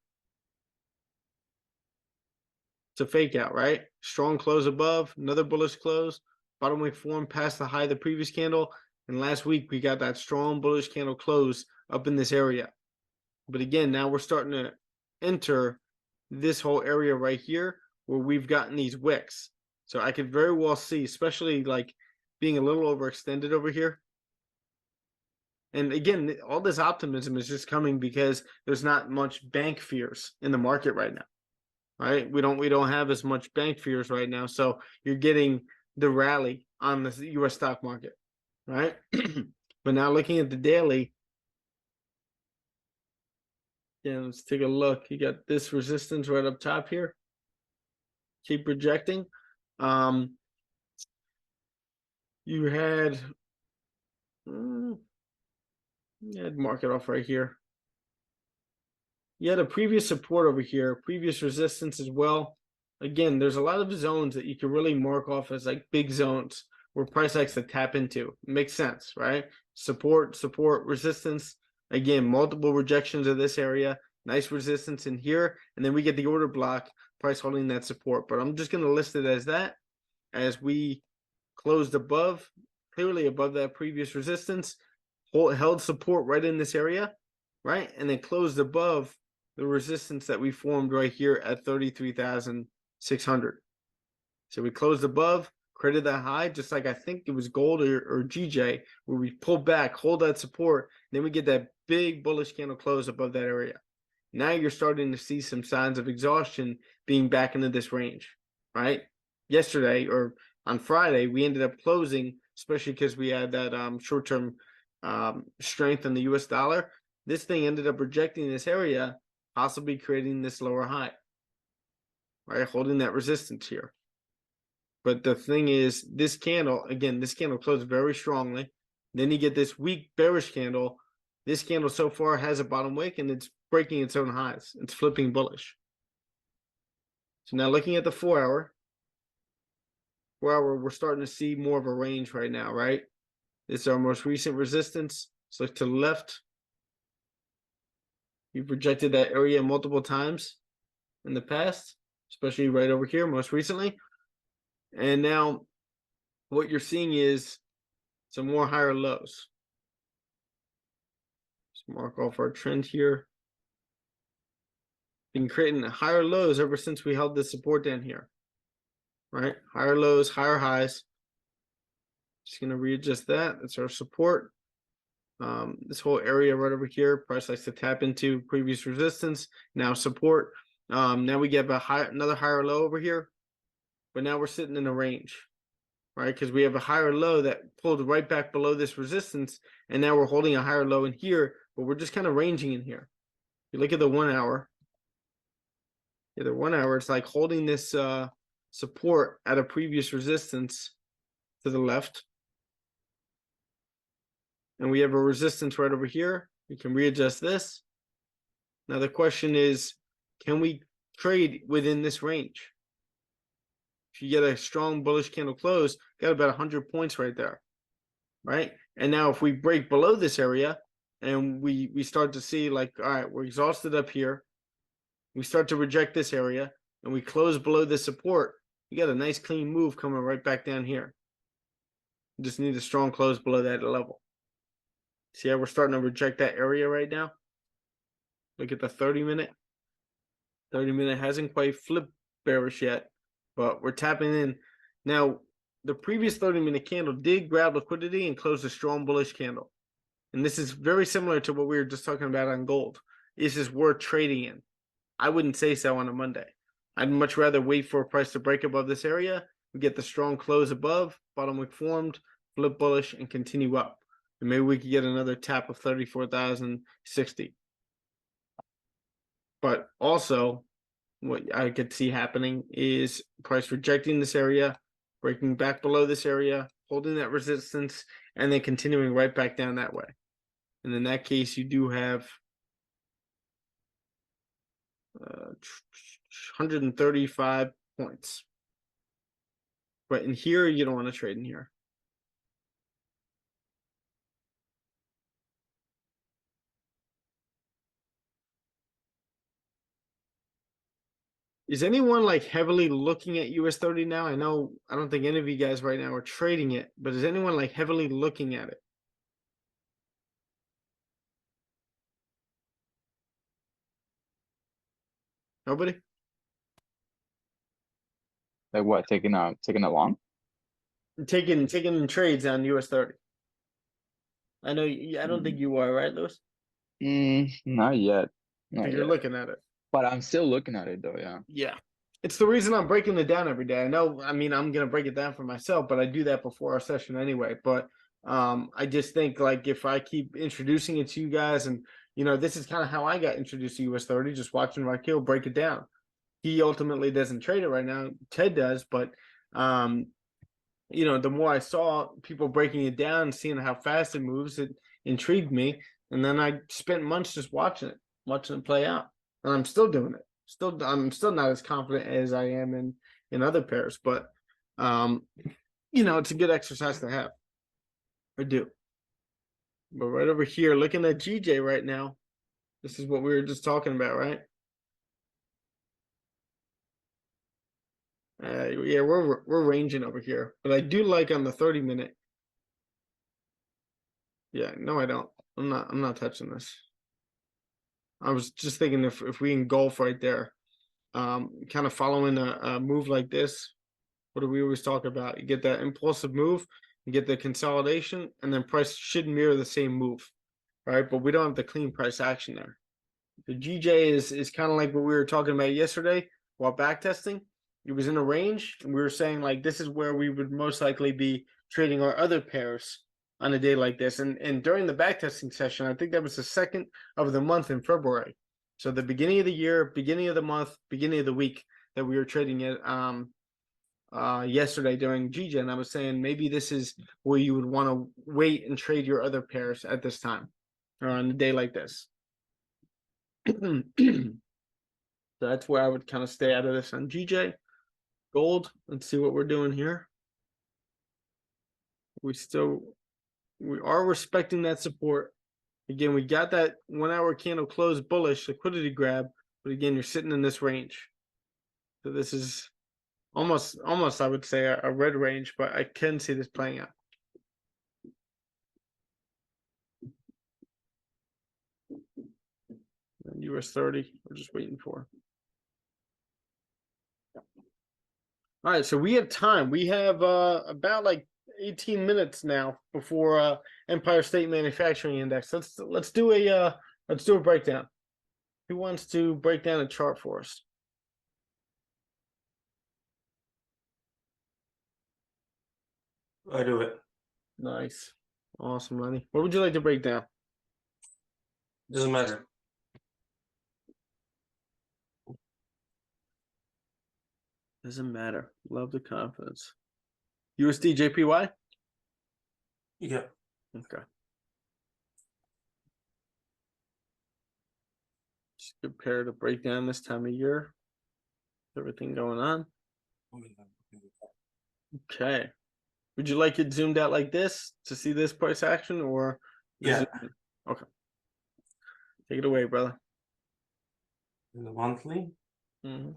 It's a fake out, right? Strong close above, another bullish close, bottom wick form past the high of the previous candle. And last week we got that strong bullish candle close up in this area. But again, now we're starting to enter this whole area right here where we've gotten these wicks. So I could very well see, especially like being a little overextended over here. And again, all this optimism is just coming because there's not much bank fears in the market right now. Right? We don't have as much bank fears right now. So you're getting the rally on the US stock market, right? But now looking at the daily, yeah, let's take a look. You got this resistance right up top here. Keep projecting. You had mark it off right here. You had a previous support over here, previous resistance as well. Again, there's a lot of zones that you can really mark off as like big zones where price likes to tap into. Makes sense, right? Support, resistance. Again, multiple rejections of this area. Nice resistance in here. And then we get the order block, price holding that support. But I'm just going to list it as that. As we closed above, clearly above that previous resistance. Held support right in this area, right? And then closed above the resistance that we formed right here at 33,600. So we closed above, created that high, just like I think it was gold or GJ, where we pull back, hold that support, then we get that big bullish candle close above that area. Now you're starting to see some signs of exhaustion being back into this range, right? Yesterday or on Friday, we ended up closing, especially because we had that short-term strength in the US dollar. This thing ended up rejecting this area, possibly creating this lower high, right? Holding that resistance here. But the thing is, this candle, again, this candle closed very strongly. Then you get this weak bearish candle. This candle so far has a bottom wick and it's breaking its own highs. It's flipping bullish. So now looking at the 4 hour, we're starting to see more of a range right now, right? This is our most recent resistance. So look to the left. We've rejected that area multiple times in the past, especially right over here most recently. And now what you're seeing is some more higher lows. Let's mark off our trend here. Been creating higher lows ever since we held this support down here, right? Higher lows, higher highs. Just going to readjust that. That's our support. This whole area right over here, price likes to tap into previous resistance. Now support. Now we get another higher low over here. But now we're sitting in a range, right? Because we have a higher low that pulled right back below this resistance. And now we're holding a higher low in here. But we're just kind of ranging in here. You look at the 1 hour. Yeah, the 1 hour, it's like holding this support at a previous resistance to the left. And we have a resistance right over here. We can readjust this. Now the question is, can we trade within this range? If you get a strong bullish candle close, got about 100 points right there, right? And now if we break below this area and we start to see like, all right, we're exhausted up here. We start to reject this area and we close below this support. You got a nice clean move coming right back down here. You just need a strong close below that level. See how we're starting to reject that area right now? Look at the 30-minute. 30-minute hasn't quite flipped bearish yet, but we're tapping in. Now, the previous 30-minute candle did grab liquidity and close a strong bullish candle. And this is very similar to what we were just talking about on gold. This is worth trading in. I wouldn't say so on a Monday. I'd much rather wait for a price to break above this area. We get the strong close above, bottom wick formed, flip bullish, and continue up. And maybe we could get another tap of 34,060. But also, what I could see happening is price rejecting this area, breaking back below this area, holding that resistance, and then continuing right back down that way. And in that case, you do have 135 points. But in here, you don't want to trade in here. Is anyone like heavily looking at US 30 now? I know I don't think any of you guys right now are trading it, but is anyone like heavily looking at it? Nobody? Like what? Taking a long? Taking trades on US 30. I know I don't think you are, right, Lewis? Not yet. I Not think you're yet. looking at it. But I'm still looking at it though, yeah. Yeah. It's the reason I'm breaking it down every day. I know, I mean, I'm gonna break it down for myself, but I do that before our session anyway. But I just think like if I keep introducing it to you guys, and this is kind of how I got introduced to US 30, just watching Raquel break it down. He ultimately doesn't trade it right now. Ted does, but the more I saw people breaking it down, seeing how fast it moves, it intrigued me. And then I spent months just watching it play out. And I'm still doing it. I'm still not as confident as I am in other pairs, but it's a good exercise to have. I do. But right over here, looking at GJ right now, this is what we were just talking about, right? Yeah, we're ranging over here, but I do like on the 30-minute. Yeah, no, I don't. I'm not touching this. I was just thinking if we engulf right there, kind of following a move like this, what do we always talk about? You get that impulsive move, you get the consolidation, and then price should mirror the same move, right? But we don't have the clean price action there. The GJ is kind of like what we were talking about yesterday while back testing. It was in a range, and we were saying like this is where we would most likely be trading our other pairs on a day like this. And during the backtesting session, I think that was the 2nd of the month in February. So the beginning of the year, beginning of the month, beginning of the week that we were trading it yesterday during GJ. And I was saying maybe this is where you would want to wait and trade your other pairs at this time or on a day like this. So that's where I would kind of stay out of this on GJ. Gold, let's see what we're doing here. We are respecting that support. Again, we got that 1 hour candle close bullish liquidity grab, but again, you're sitting in this range. So this is almost I would say a red range, but I can see this playing out. And US 30, we're just waiting for. All right, so we have time. We have about like 18 minutes now before Empire State Manufacturing Index. Let's do a breakdown. Who wants to break down a chart for us? I do it. Nice. Awesome, Lenny. What would you like to break down? Doesn't matter. Doesn't matter. Love the confidence. USD JPY? Yeah. Okay. Just compare the breakdown this time of year. Everything going on. Okay. Would you like it zoomed out like this to see this price action, or Yeah. Okay. Take it away, brother. In the monthly. Mm-hmm.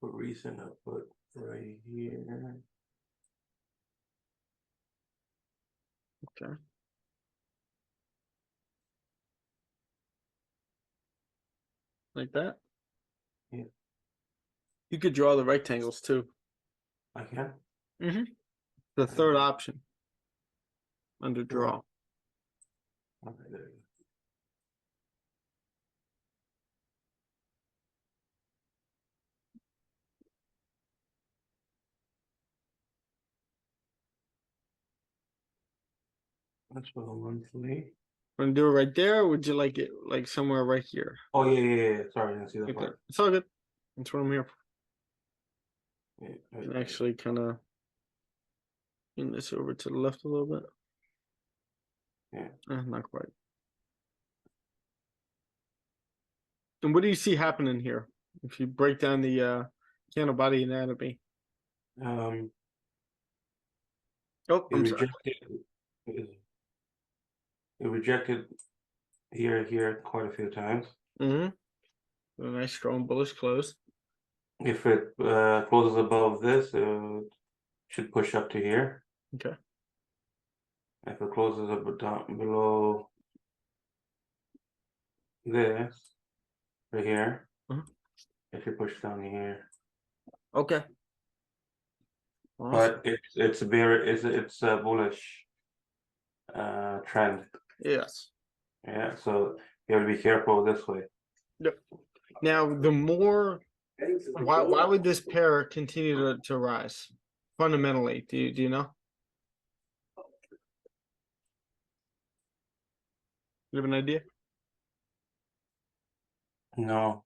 For recent, I put right here. Okay. Like that? Yeah. You could draw the rectangles too. I can. Mm-hmm. The third option under draw. Okay, there you go. That's for the monthly. Want to do it right there, or would you like it like somewhere right here? Oh yeah. Sorry, I didn't see that Like that. part. It's all good. That's what I'm here for. Yeah, And actually kind of bring this over to the left a little bit. Yeah. Not quite. And what do you see happening here? If you break down the candle body anatomy. Oh, It I'm sorry. rejected here quite a few times. Mm-hmm. A nice strong bullish close. If it closes above this, it should push up to here. Okay. If it closes up down below this, right here, Mhm. it should push down to here. Okay. Awesome. But it's a bullish trend. Yes. Yeah, so you have to be careful this way. Now, the more why would this pair continue to rise fundamentally? Do you know? You have an idea? No.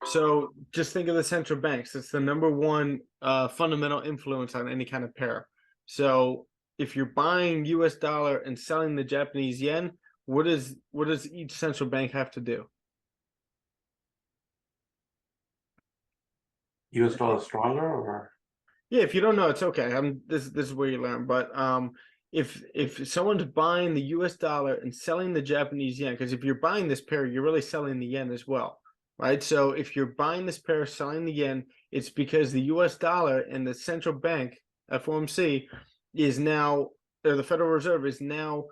So just think of the central banks. It's the number one fundamental influence on any kind of pair. So if you're buying US dollar and selling the Japanese yen, what does each central bank have to do? US dollar stronger or Yeah, if you don't know, it's okay. This is where you learn. But if someone's buying the US dollar and selling the Japanese yen, because if you're buying this pair, you're really selling the yen as well. Right. So if you're buying this pair, selling the yen, it's because the US dollar and the central bank, FOMC, is now, or the Federal Reserve is now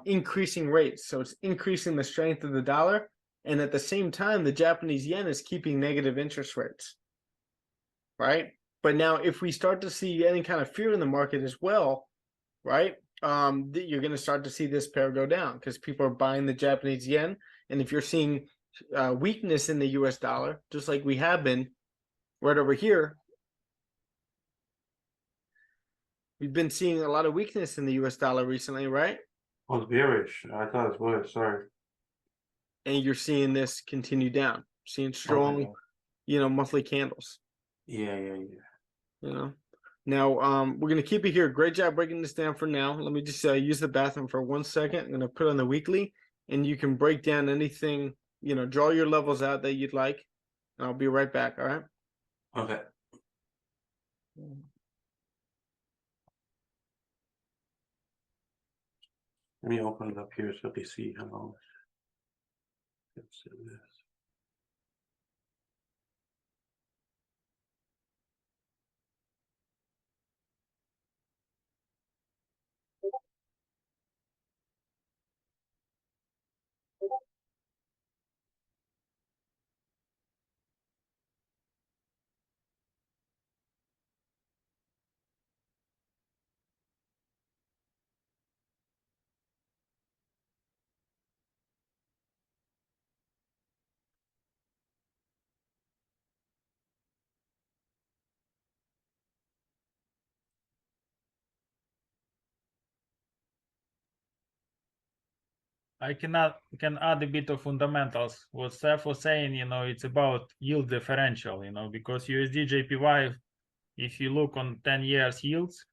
increasing rates. So it's increasing the strength of the dollar. And at the same time, the Japanese yen is keeping negative interest rates. Right. But now if we start to see any kind of fear in the market as well, right? You're going to start to see this pair go down because people are buying the Japanese yen. And if you're seeing weakness in the US dollar, just like we have been right over here, we've been seeing a lot of weakness in the US dollar recently, right? oh, it's bearish. I thought it's bullish, sorry. And you're seeing this continue down, seeing strong, monthly candles. Yeah. Now we're gonna keep it here. Great job breaking this down for now. Let me just use the bathroom for 1 second. I'm gonna put on the weekly, and you can break down anything, draw your levels out that you'd like, and I'll be right back. All right. Okay. Let me open it up here so they see how long. Let's see this. I can add a bit of fundamentals. What Steph was saying, it's about yield differential, because USD JPY, if you look on 10 years yields,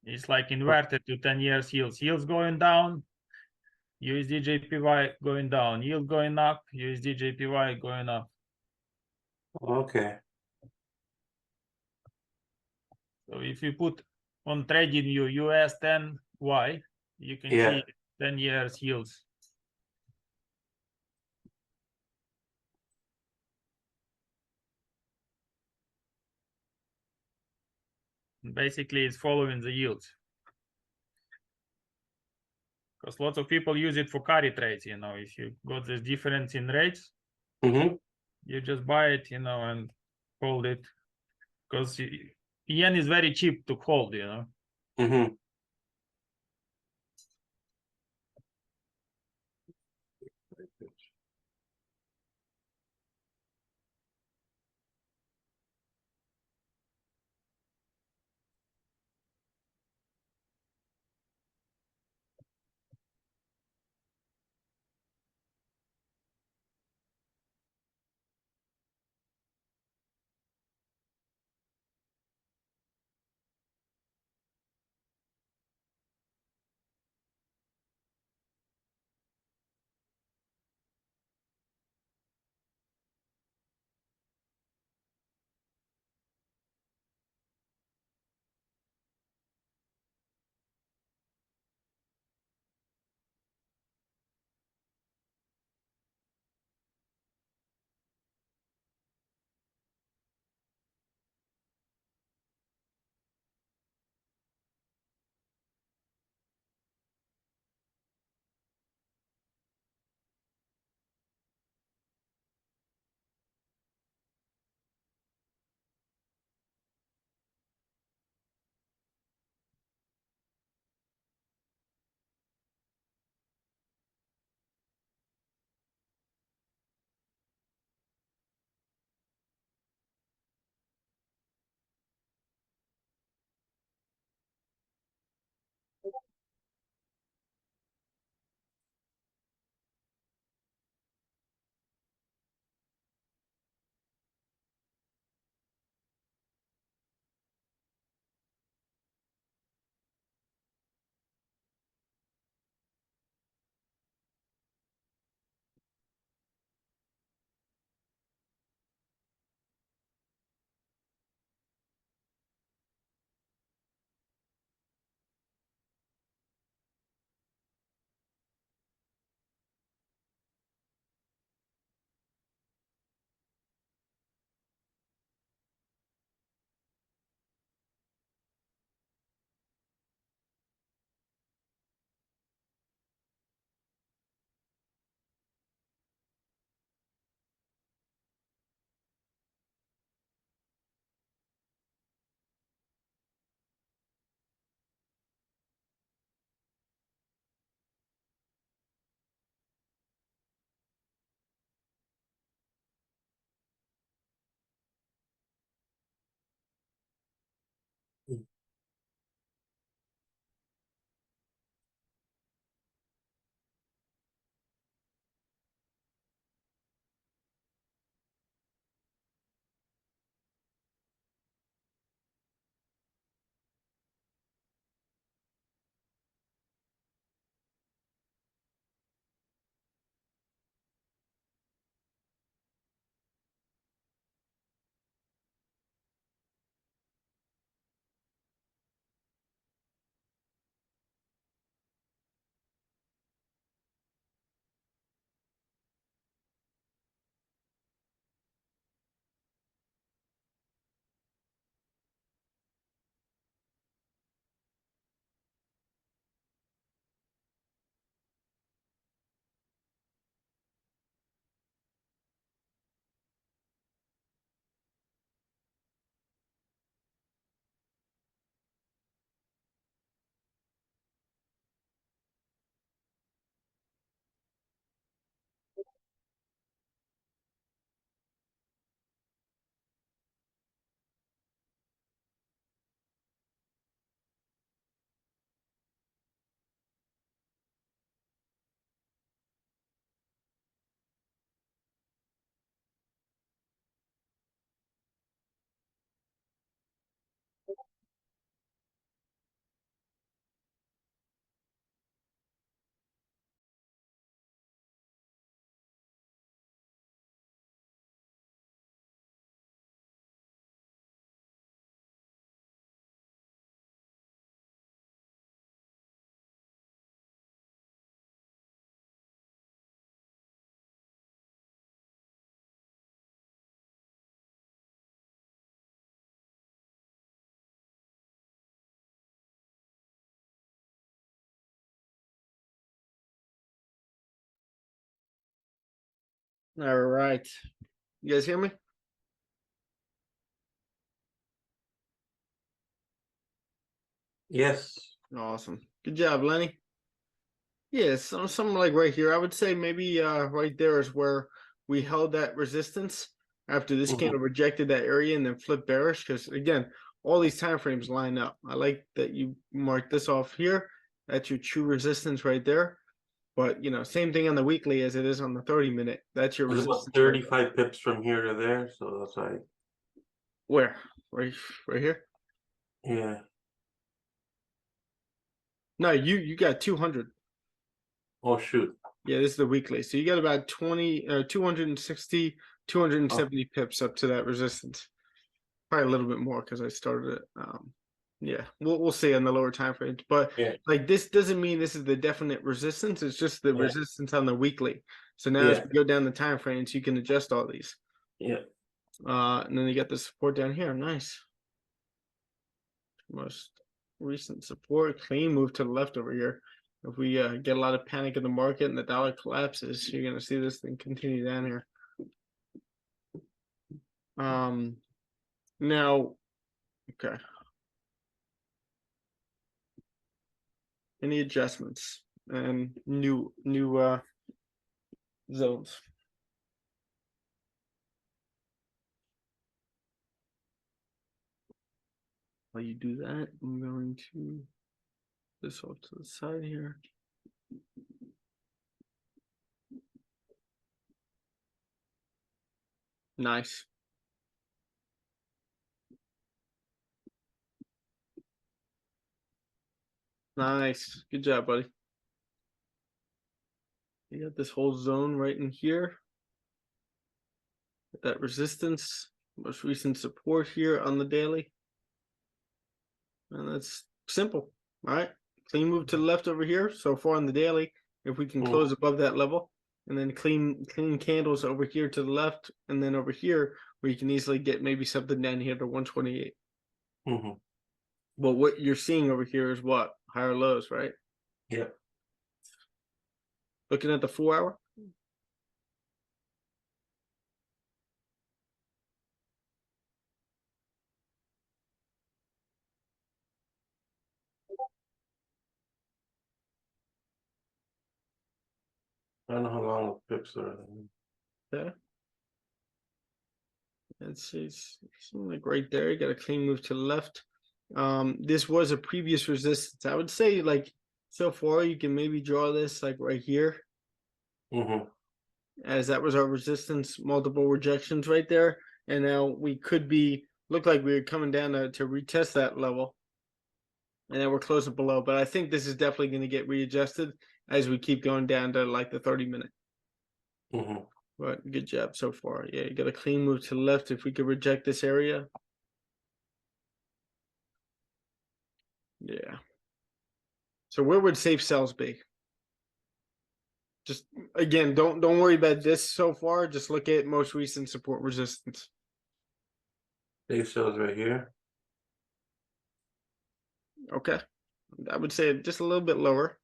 it's like inverted to 10 years yields. Yields going down, USD JPY going down, yield going up, USD JPY going up. Okay. So if you put on trading view US 10Y, you can see 10 years yields. Basically, it's following the yields. Because lots of people use it for carry trades, if you got this difference in rates, you just buy it, and hold it. Because yen is very cheap to hold, All right. You guys hear me? Yes. Awesome. Good job, Lenny. Yeah, something like right here. I would say maybe right there is where we held that resistance after this candle rejected that area and then flipped bearish. Because again, all these time frames line up. I like that you mark this off here. That's your true resistance right there. But you know, same thing on the weekly as it is on the 30-minute. That's your It's about resistance. Right 35 pips from here to there, so that's like, where? Right here? yeah. No, you got 200. Oh shoot. Yeah, this is the weekly. So you got about 260, 270 pips up to that resistance. Probably a little bit more because I started it. Yeah, we'll see on the lower time frames. But Yeah. like this doesn't mean this is the definite resistance. It's just the Yeah. resistance on the weekly. So now as Yeah. we go down the time frames, you can adjust all these. Yeah. And then you got the support down here. Nice. Most recent support, clean move to the left over here. If we get a lot of panic in the market and the dollar collapses, you're gonna see this thing continue down here. Now, okay. Any adjustments and new zones? While you do that, I'm going to this off to the side here. Nice. Nice. Good job, buddy. You got this whole zone right in here. That resistance, most recent support here on the daily. And that's simple. All right. Clean move to the left over here. So far on the daily, if we can close above that level, and then clean candles over here to the left, and then over here where you can easily get maybe something down here to 128. But what you're seeing over here is what? Higher lows, right? Yeah. Looking at the 4 hour. I don't know how long the pips are. Yeah. It's something like right there. You got a clean move to the left. This was a previous resistance. I would say like so far you can maybe draw this like right here, as that was our resistance, multiple rejections right there. And now we could be look like we were coming down to retest that level. And then we're closing below. But I think this is definitely going to get readjusted as we keep going down to like the 30-minute. But good job so far. Yeah, you got a clean move to the left if we could reject this area. Yeah. So where would safe sells be? Just again, don't worry about this so far. Just look at most recent support resistance. They sells right here. Okay. I would say just a little bit lower.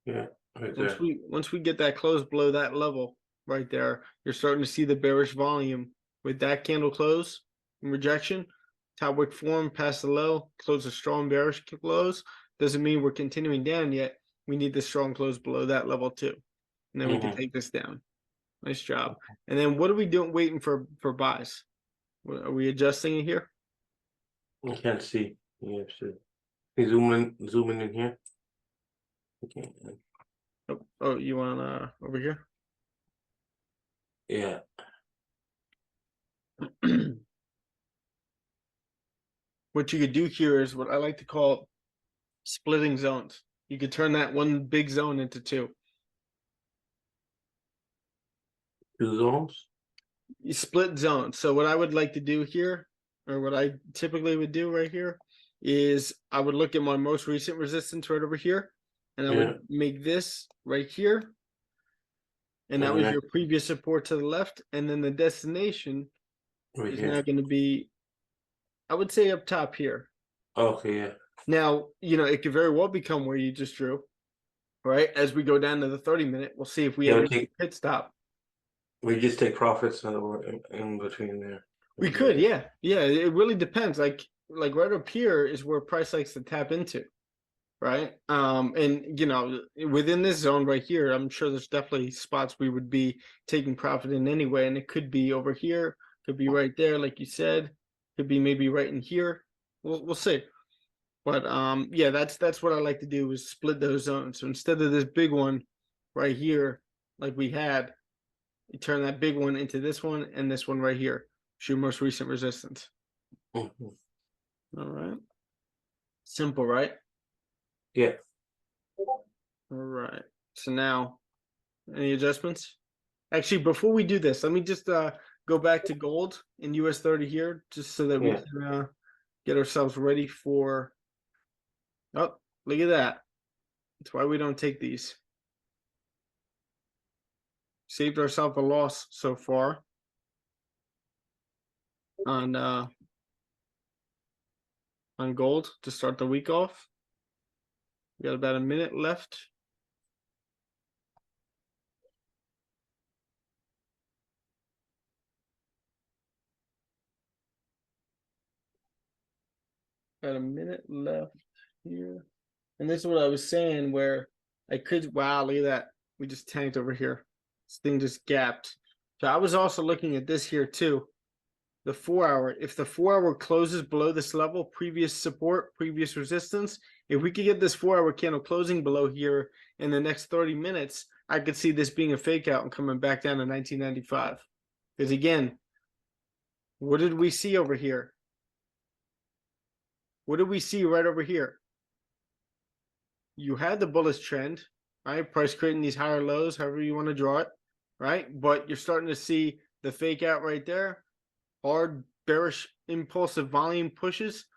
Yeah, right there. Once we get that close below that level right there, you're starting to see the bearish volume with that candle close and rejection. Top wick form past the low, close a strong bearish close. Doesn't mean we're continuing down yet. We need the strong close below that level too. And then we can take this down. Nice job. And then what are we doing waiting for buys? Are we adjusting it here? I can't see. Yeah, shit. Can you zoom in here? Okay. Oh, you want over here? Yeah. What you could do here is what I like to call splitting zones. You could turn that one big zone into two. Two zones? You split zones. So what I would like to do here, or what I typically would do right here, is I would look at my most recent resistance right over here, and I would make this right here. And that was your previous support to the left, and then the destination Right is here. now going to be, I would say, up top here. Okay, yeah. Now, it could very well become where you just drew, right? As we go down to the 30-minute, we'll see if we have a pit stop. We just take profits in between there. We could, yeah. It really depends. Like right up here is where price likes to tap into, right? And you know, within this zone right here, I'm sure there's definitely spots we would be taking profit in anyway, and it could be over here, could be right there, like you said, could be maybe right in here. We'll see. But yeah, that's what I like to do is split those zones. So instead of this big one right here, like we had, you turn that big one into this one and this one right here. Your most recent resistance. Mhm. All right. Simple, right? Yeah. All right. So now, any adjustments? Actually, before we do this, let me just go back to gold in US 30 here, just so that we Yeah. can get ourselves ready for. Oh, look at that. That's why we don't take these. Saved ourselves a loss so far on gold to start the week off. We got about a minute left. Got a minute left here. And this is what I was saying where I could, wow, look at that. We just tanked over here. This thing just gapped. So I was also looking at this here too. The 4 hour, if the 4 hour closes below this level, previous support, previous resistance, if we could get this 4 hour candle closing below here in the next 30 minutes, I could see this being a fake out and coming back down to 1995. Because again, what did we see over here? What did we see right over here? You had the bullish trend, right? Price creating these higher lows, however you want to draw it, right? But you're starting to see the fake out right there. Hard, bearish, impulsive volume pushes.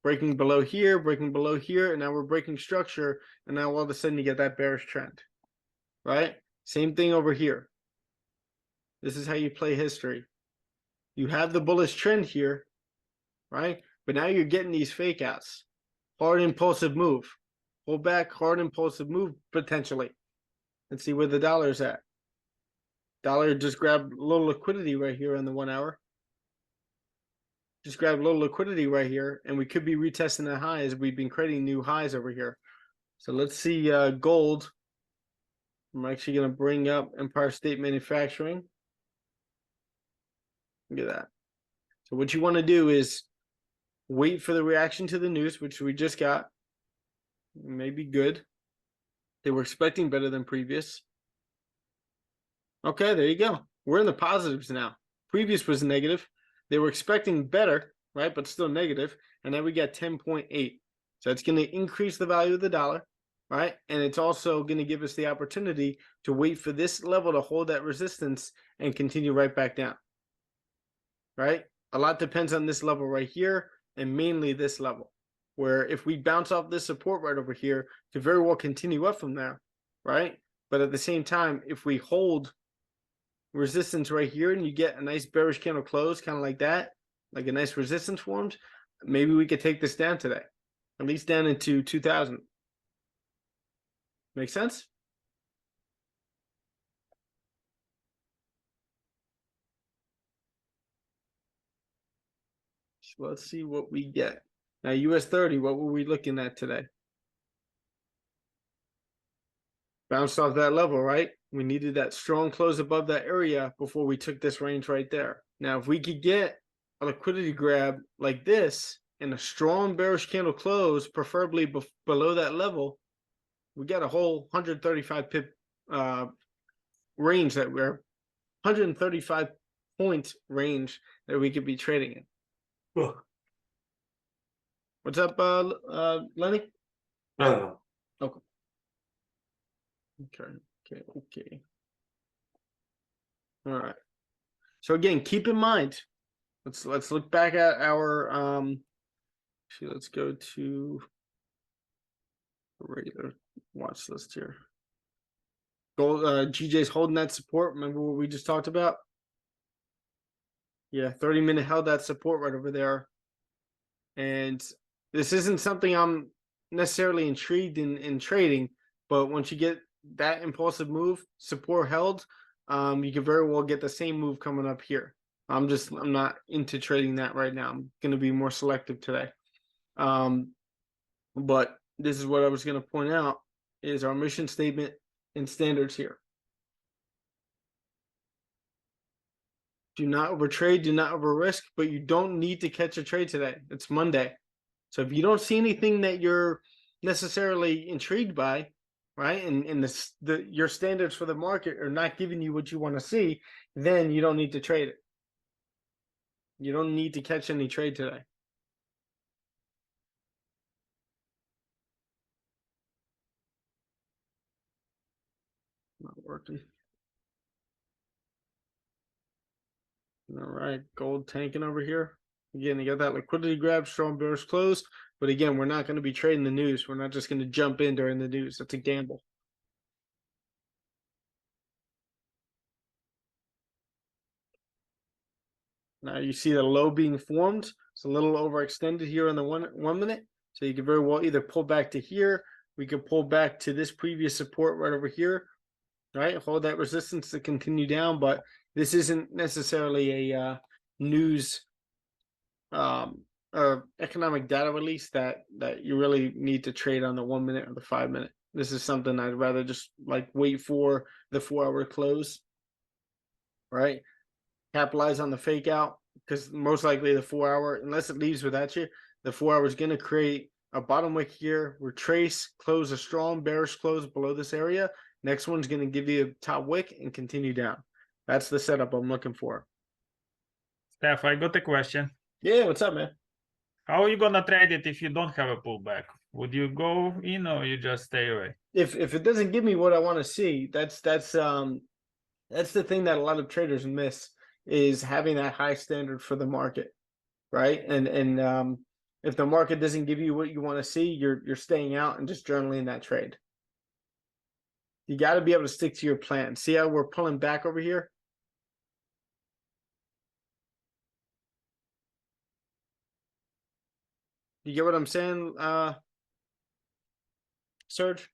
Breaking below here, and now we're breaking structure, and now all of a sudden you get that bearish trend, right? Same thing over here. This is how you play history. You have the bullish trend here, right? But now you're getting these fake outs. Hard impulsive move. Pull back, hard impulsive move potentially. Let's see where the dollar is at. Dollar just grabbed a little liquidity right here on the 1 hour. Just grabbed a little liquidity right here, and we could be retesting the highs. We've been creating new highs over here. So let's see gold. I'm actually going to bring up Empire State Manufacturing. Look at that. So what you want to do is wait for the reaction to the news, which we just got. Maybe good. They were expecting better than previous. Okay, there you go. We're in the positives now. Previous was negative. They were expecting better, right? But still negative. And now we got 10.8. So it's going to increase the value of the dollar, right? And it's also going to give us the opportunity to wait for this level to hold that resistance and continue right back down, right? A lot depends on this level right here and mainly this level, where if we bounce off this support right over here, could very well continue up from there, right? But at the same time, if we hold resistance right here and you get a nice bearish candle close, kind of like that, like a nice resistance forms, maybe we could take this down today, at least down into 2000. Make sense? So let's see what we get. Now, US 30, what were we looking at today? Bounced off that level, right? We needed that strong close above that area before we took this range right there. Now, if we could get a liquidity grab like this and a strong bearish candle close, preferably below that level, we got a whole 135 pip range that we're 135 point range that we could be trading in. Oh, What's up, Lenny? no. Okay. All right. So again, keep in mind, let's look back at our actually let's go to the regular watch list here. Gold GJ's holding that support. Remember what we just talked about? Yeah, 30-minute held that support right over there. And this isn't something I'm necessarily intrigued in trading, but once you get that impulsive move, support held, you could very well get the same move coming up here. I'm not into trading that right now. I'm going to be more selective today. But this is what I was going to point out is our mission statement and standards here. Do not overtrade, do not over risk, but you don't need to catch a trade today. It's Monday. So if you don't see anything that you're necessarily intrigued by, right, and your standards for the market are not giving you what you want to see, then you don't need to trade it. You don't need to catch any trade today. Not working. All right, gold tanking over here. Again, you got that liquidity grab, strong bearish close. But again, we're not going to be trading the news. We're not just going to jump in during the news. That's a gamble. Now you see the low being formed. It's a little overextended here on the 1 minute. So you could very well either pull back to here. We could pull back to this previous support right over here. Right, hold that resistance to continue down, but this isn't necessarily a news or economic data release that you really need to trade on the 1 minute or the 5 minute. This is something I'd rather just like wait for the 4 hour close, right? Capitalize on the fake out because most likely the 4 hour, unless it leaves without you, the 4 hour is going to create a bottom wick here, retrace, close a strong bearish close below this area. Next one's going to give you a top wick and continue down. That's the setup I'm looking for. Steph, I got a question. Yeah, what's up, man? How are you gonna trade it if you don't have a pullback? Would you go in or you just stay away? If it doesn't give me what I want to see, that's the thing that a lot of traders miss is having that high standard for the market, right? And if the market doesn't give you what you want to see, you're staying out and just journaling that trade. You got to be able to stick to your plan. See how we're pulling back over here? You get what I'm saying, Serge?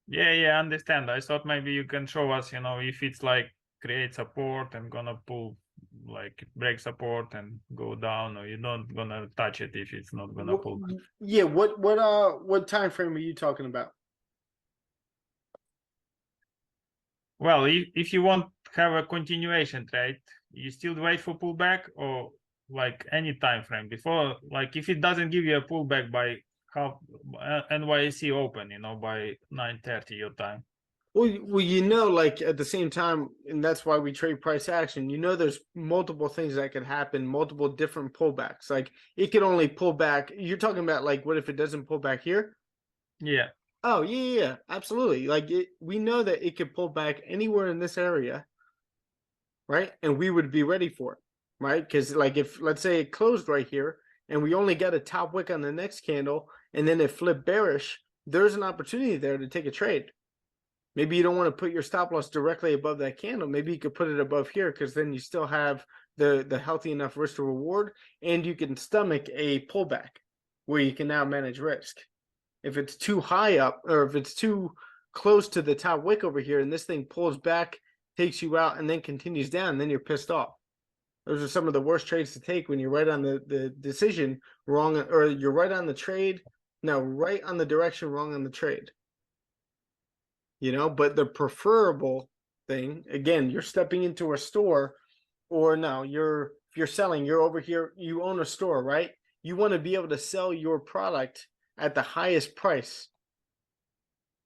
Yeah, I understand. I thought maybe you can show us, if it's like create support and gonna pull, like break support and go down, or you're not gonna touch it if it's not gonna pull. Yeah, what time frame are you talking about? Well, if you want to have a continuation trade, you still wait for pullback or like any time frame before, like if it doesn't give you a pullback by half NYSE open, by 9:30 your time. Well, like at the same time, and that's why we trade price action. There's multiple things that could happen, multiple different pullbacks. Like it could only pull back. You're talking about like what if it doesn't pull back here? Yeah. Oh, yeah, absolutely. Like we know that it could pull back anywhere in this area, right? And we would be ready for it, right? Because like if let's say it closed right here and we only got a top wick on the next candle and then it flipped bearish, there's an opportunity there to take a trade. Maybe you don't want to put your stop loss directly above that candle. Maybe you could put it above here because then you still have the healthy enough risk to reward and you can stomach a pullback where you can now manage risk. If it's too high up or if it's too close to the top wick over here and this thing pulls back, takes you out and then continues down, then you're pissed off. Those are some of the worst trades to take when you're right on the decision wrong, or you're right on the trade. No, right on the direction, wrong on the trade. But the preferable thing, again, you're stepping into a store or no, if you're selling, you're over here, you own a store, right? You want to be able to sell your product at the highest price,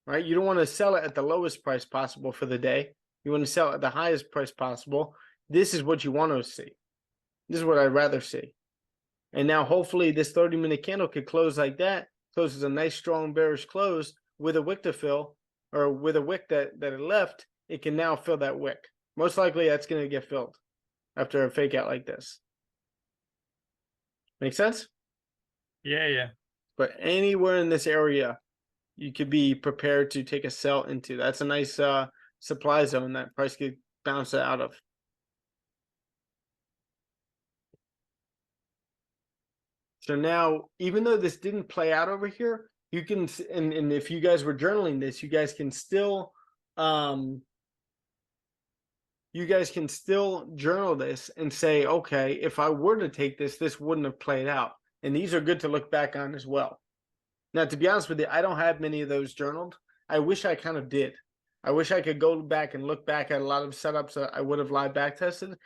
right? You don't want to sell it at the lowest price possible for the day. You want to sell it at the highest price possible. This is what you want to see. This is what I'd rather see. And now hopefully this 30-minute candle could close like that, closes a nice strong bearish close with a wick to fill, or with a wick that it left, it can now fill that wick. Most likely that's going to get filled after a fake out like this. Make sense? Yeah. But anywhere in this area, you could be prepared to take a sell into. That's a nice supply zone that price could bounce out of. So now, even though this didn't play out over here, you can, and if you guys were journaling this, you guys can still you guys can still journal this and say, okay, if I were to take this, this wouldn't have played out. And these are good to look back on as well. Now, to be honest with you, I don't have many of those journaled. I wish I kind of did. I wish I could go back and look back at a lot of setups that I would have live back tested,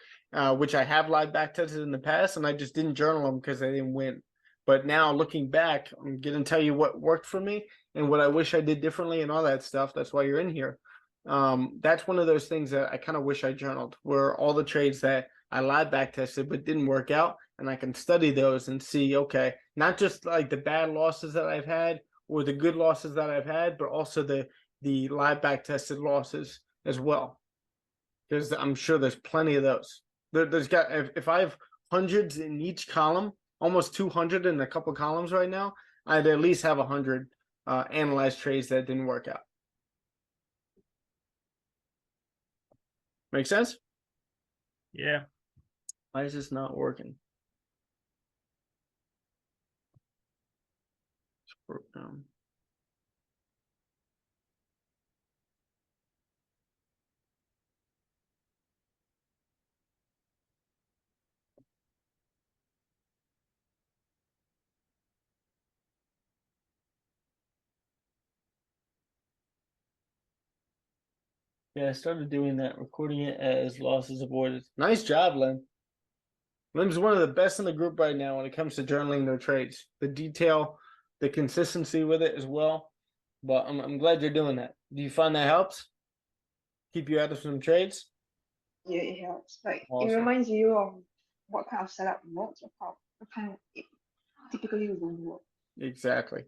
which I have live back tested in the past, and I just didn't journal them because I didn't win. But now looking back, I'm going to tell you what worked for me and what I wish I did differently and all that stuff. That's why you're in here. That's one of those things that I kind of wish I journaled, were all the trades that I live back tested but didn't work out, and I can study those and see, okay, not just like the bad losses that I've had or the good losses that I've had, but also the live back tested losses as well, because I'm sure there's plenty of those. There's got, if I have hundreds in each column, almost 200 in a couple columns right now, I'd at least have 100 analyzed trades that didn't work out. Make sense? Yeah. Why is this not working? Yeah, I started doing that, recording it as losses avoided. Nice job, Len. Lim's one of the best in the group right now when it comes to journaling their trades. The detail, the consistency with it as well. But I'm glad you're doing that. Do you find that helps? Keep you out of some trades? Yeah, it helps. Like Awesome. it reminds you of what kind of setup works or what kind of it typically won't work. Exactly.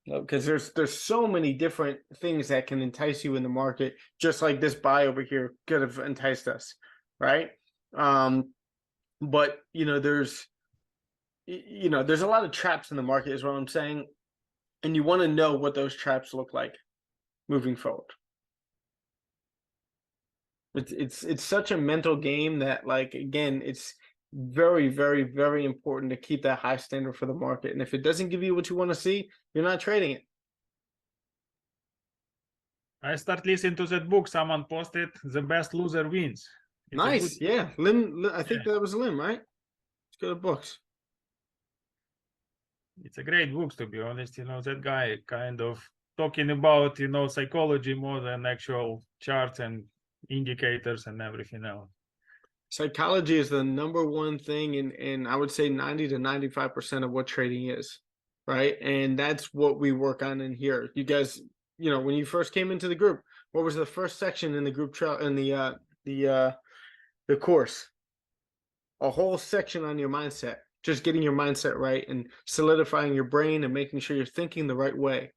Because there's so many different things that can entice you in the market, just like this buy over here could have enticed us, right? But there's a lot of traps in the market, is what I'm saying, and you want to know what those traps look like moving forward. It's such a mental game that, like, again, it's very, very, very important to keep that high standard for the market. And if it doesn't give you what you want to see, you're not trading it. I start listening to that book. Someone posted The Best Loser Wins. It's Nice. good... Yeah. Lim, I think that was Lim, right? Let's go to books. It's a great book, to be honest. That guy kind of talking about, psychology more than actual charts and indicators and everything else. Psychology is the number one thing in I would say 90 to 95% of what trading is, right? And that's what we work on in here. You guys, when you first came into the group, what was the first section in the group in the course? A whole section on your mindset, just getting your mindset right and solidifying your brain and making sure you're thinking the right way,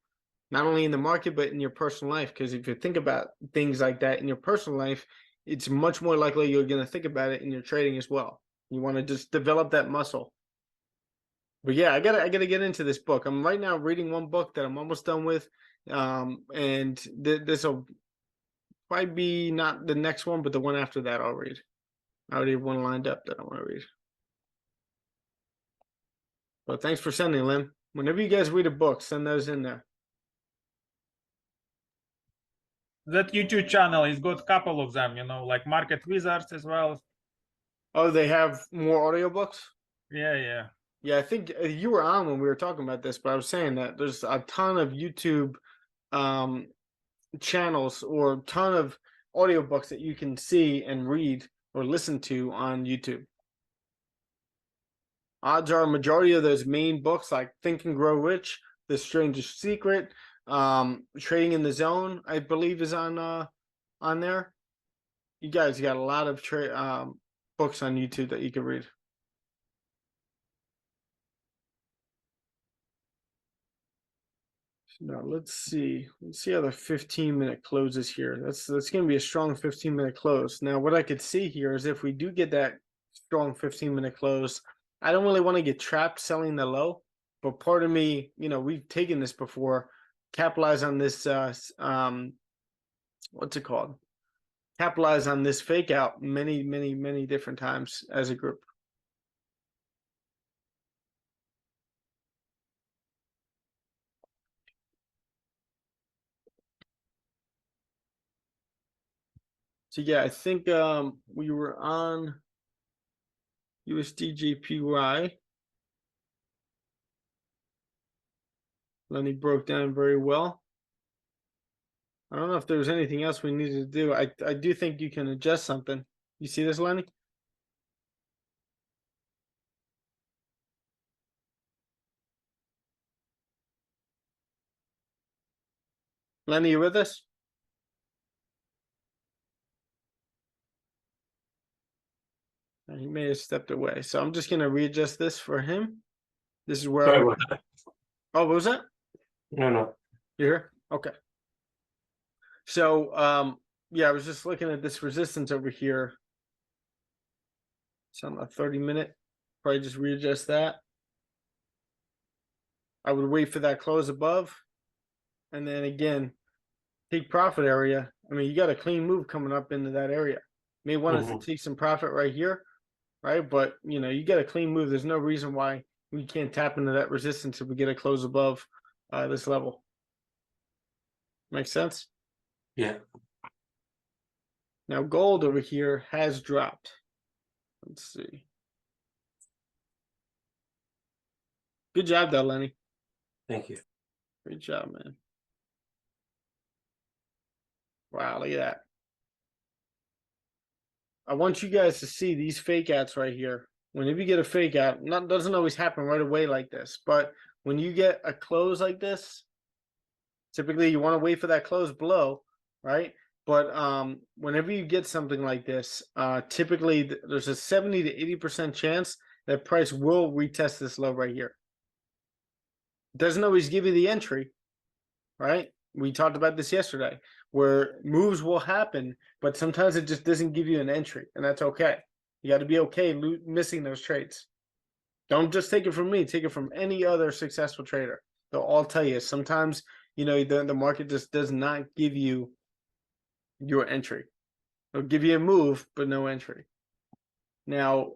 not only in the market but in your personal life. Because if you think about things like that in your personal life, it's much more likely you're going to think about it in your trading as well. You want to just develop that muscle. But yeah, I gotta get into this book. I'm right now reading one book that I'm almost done with, and this will probably be not the next one, but the one after that I'll read. I already have one lined up that I want to read. But thanks for sending, Lim. Whenever you guys read a book, send those in there. That YouTube channel has got a couple of them, like Market Wizards as well. Oh, they have more audiobooks? Yeah. Yeah, I think you were on when we were talking about this, but I was saying that there's a ton of YouTube channels or a ton of audiobooks that you can see and read or listen to on YouTube. Odds are a majority of those main books, like Think and Grow Rich, The Strangest Secret, Trading in the Zone, I believe is on there. You guys got a lot of books on YouTube that you can read. Now let's see how the 15-minute close is here. That's going to be a strong 15-minute close. Now what I could see here is if we do get that strong 15-minute close, I don't really want to get trapped selling the low, but part of me, we've taken this before, capitalize on this what's it called? Capitalize on this fake out many, many, many different times as a group. So yeah, I think we were on USDJPY. Lenny broke down very well. I don't know if there was anything else we needed to do. I do think you can adjust something. You see this, Lenny? Lenny, you with us? He may have stepped away. So I'm just gonna readjust this for him. This is where Sorry about that. oh, what was that? No. You here? Okay. So yeah, I was just looking at this resistance over here. It's on a 30-minute. Probably just readjust that. I would wait for that close above. And then again, take profit area. I mean, you got a clean move coming up into that area. May want us to take some profit right here, right? But you know, you get a clean move. There's no reason why we can't tap into that resistance if we get a close above this level. Make sense? Yeah. Now gold over here has dropped. Let's see. Good job though, Lenny. Thank you. Great job, man. Wow, look at that. I want you guys to see these fake outs right here. Whenever you get a fake out, doesn't always happen right away like this, but when you get a close like this, typically you want to wait for that close below, right? But whenever you get something like this, typically there's a 70 to 80% chance that price will retest this low right here. It doesn't always give you the entry, right? We talked about this yesterday, where moves will happen, but sometimes it just doesn't give you an entry, and that's okay. You got to be okay missing those trades. Don't just take it from me. Take it from any other successful trader. They'll all tell you sometimes, you know, the market just does not give you your entry. It'll give you a move, but no entry. Now,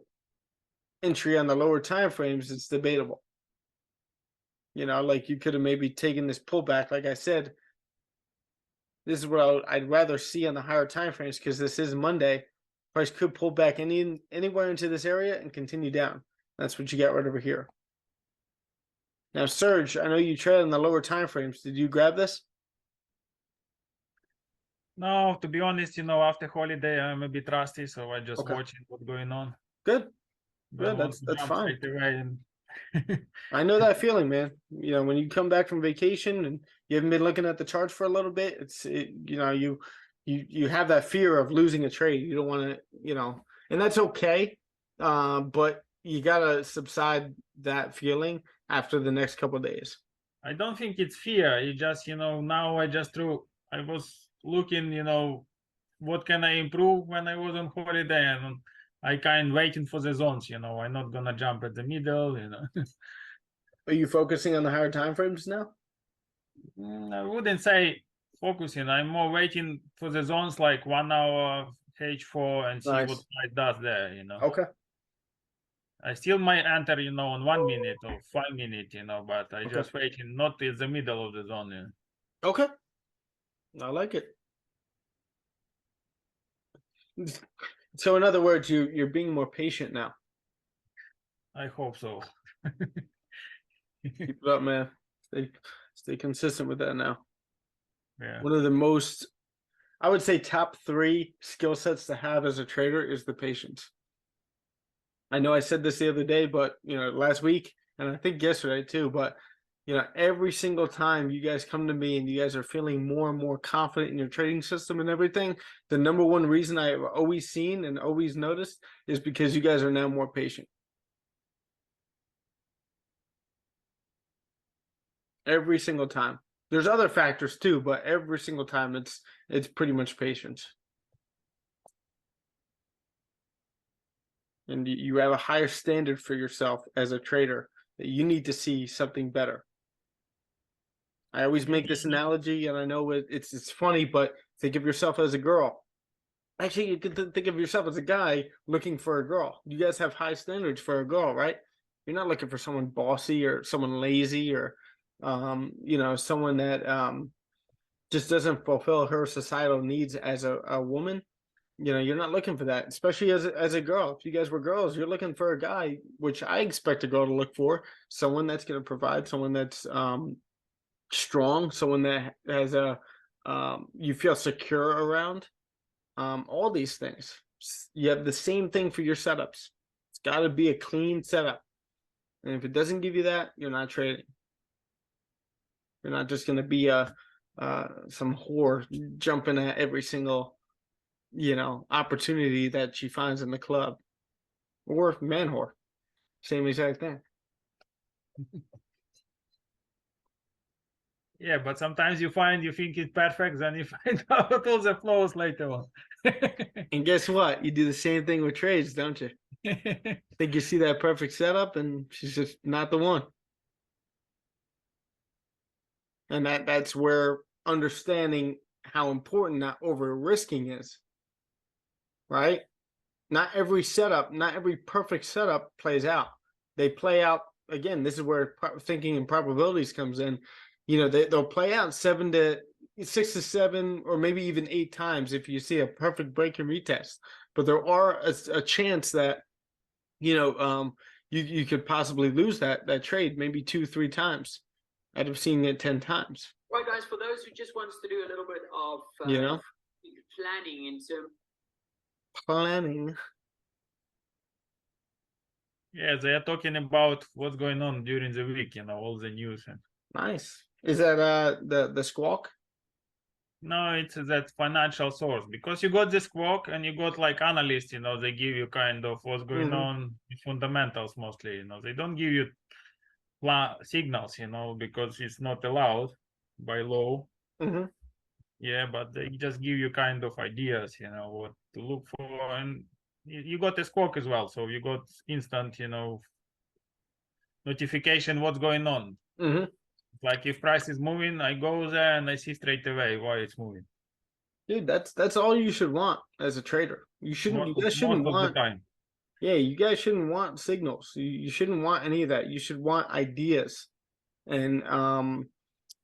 entry on the lower time frames, it's debatable. You know, like you could have maybe taken this pullback. Like I said, this is what I'd rather see on the higher time frames because this is Monday. Price could pull back anywhere into this area and continue down. That's what you got right over here. Now, Serge, I know you trade on the lower time frames. Did you grab this? No, to be honest, you know, after holiday, I'm a bit rusty, so I just Okay. watching what's going on. Good. Don't want That's to jump fine. straight away and I know that feeling, man. You know, when you come back from vacation and you haven't been looking at the charts for a little bit, you know, you have that fear of losing a trade. You don't want to, you know, and that's okay. But you gotta subside that feeling after the next couple of days. I don't think it's fear. It just, you know, now I was looking, you know, what can I improve when I was on holiday, and I kind waiting for the zones, you know. I'm not gonna jump at the middle, you know. Are you focusing on the higher time frames now? I wouldn't say focusing. I'm more waiting for the zones like 1 hour H4 and see Nice. what price does there, you know. Okay. I still might enter, you know, on 1 minute or 5 minutes, you know, but I Okay. just waiting, not in the middle of the zone. You know. Okay. I like it. So in other words, you're being more patient now. I hope so. Keep it up, man. Stay consistent with that now. Yeah. One of the most, I would say, top 3 skill sets to have as a trader is the patience. I know I said this the other day, but you know, last week, and I think yesterday too, but you know, every single time you guys come to me and you guys are feeling more and more confident in your trading system and everything, the number one reason I've always seen and always noticed is because you guys are now more patient. Every single time. There's other factors too, but every single time it's pretty much patience. And you have a higher standard for yourself as a trader that you need to see something better. I always make this analogy, and I know it's funny, but think of yourself as a girl. Actually, you could think of yourself as a guy looking for a girl. You guys have high standards for a girl, right? You're not looking for someone bossy or someone lazy or you know, someone that just doesn't fulfill her societal needs as a woman. You know, you're not looking for that, especially as a girl. If you guys were girls, you're looking for a guy, which I expect a girl to look for, someone that's going to provide, someone that's strong, someone that has a you feel secure around. All these things. You have the same thing for your setups. It's got to be a clean setup. And if it doesn't give you that, you're not trading. You're not just going to be some whore jumping at every single, you know, opportunity that she finds in the club, or man whore. Same exact thing. Yeah, but sometimes you think it's perfect, then you find out all the flaws later on. And guess what? You do the same thing with trades, don't you? Think you see that perfect setup, and she's just not the one. And that's where understanding how important not over risking is. Right? Not every setup, not every perfect setup plays out. They play out again. This is where thinking and probabilities comes in. You know, they'll play out 6 to 7, or maybe even 8 times if you see a perfect break and retest. But there are a chance that, you know, you could possibly lose that trade maybe 2-3 times out of seeing it 10 times. Right, guys. For those who just wants to do a little bit of You know, planning into planning. Yeah, they are talking about what's going on during the week, you know, all the news. And Nice. Is that the squawk? no, it's that financial source, because you got the squawk and you got like analysts, you know, they give you kind of what's going on in fundamentals mostly, you know, they don't give you signals, you know, because it's not allowed by law. Mm-hmm. Yeah, but they just give you kind of ideas, you know, what to look for. And you got a squawk as well, so you got instant, you know, notification what's going on. Mm-hmm. Like if price is moving, I go there and I see straight away why it's moving. Dude, that's all you should want as a trader. You shouldn't. You guys shouldn't Most of the want. time. Yeah, you guys shouldn't want signals. You shouldn't want any of that. You should want ideas, and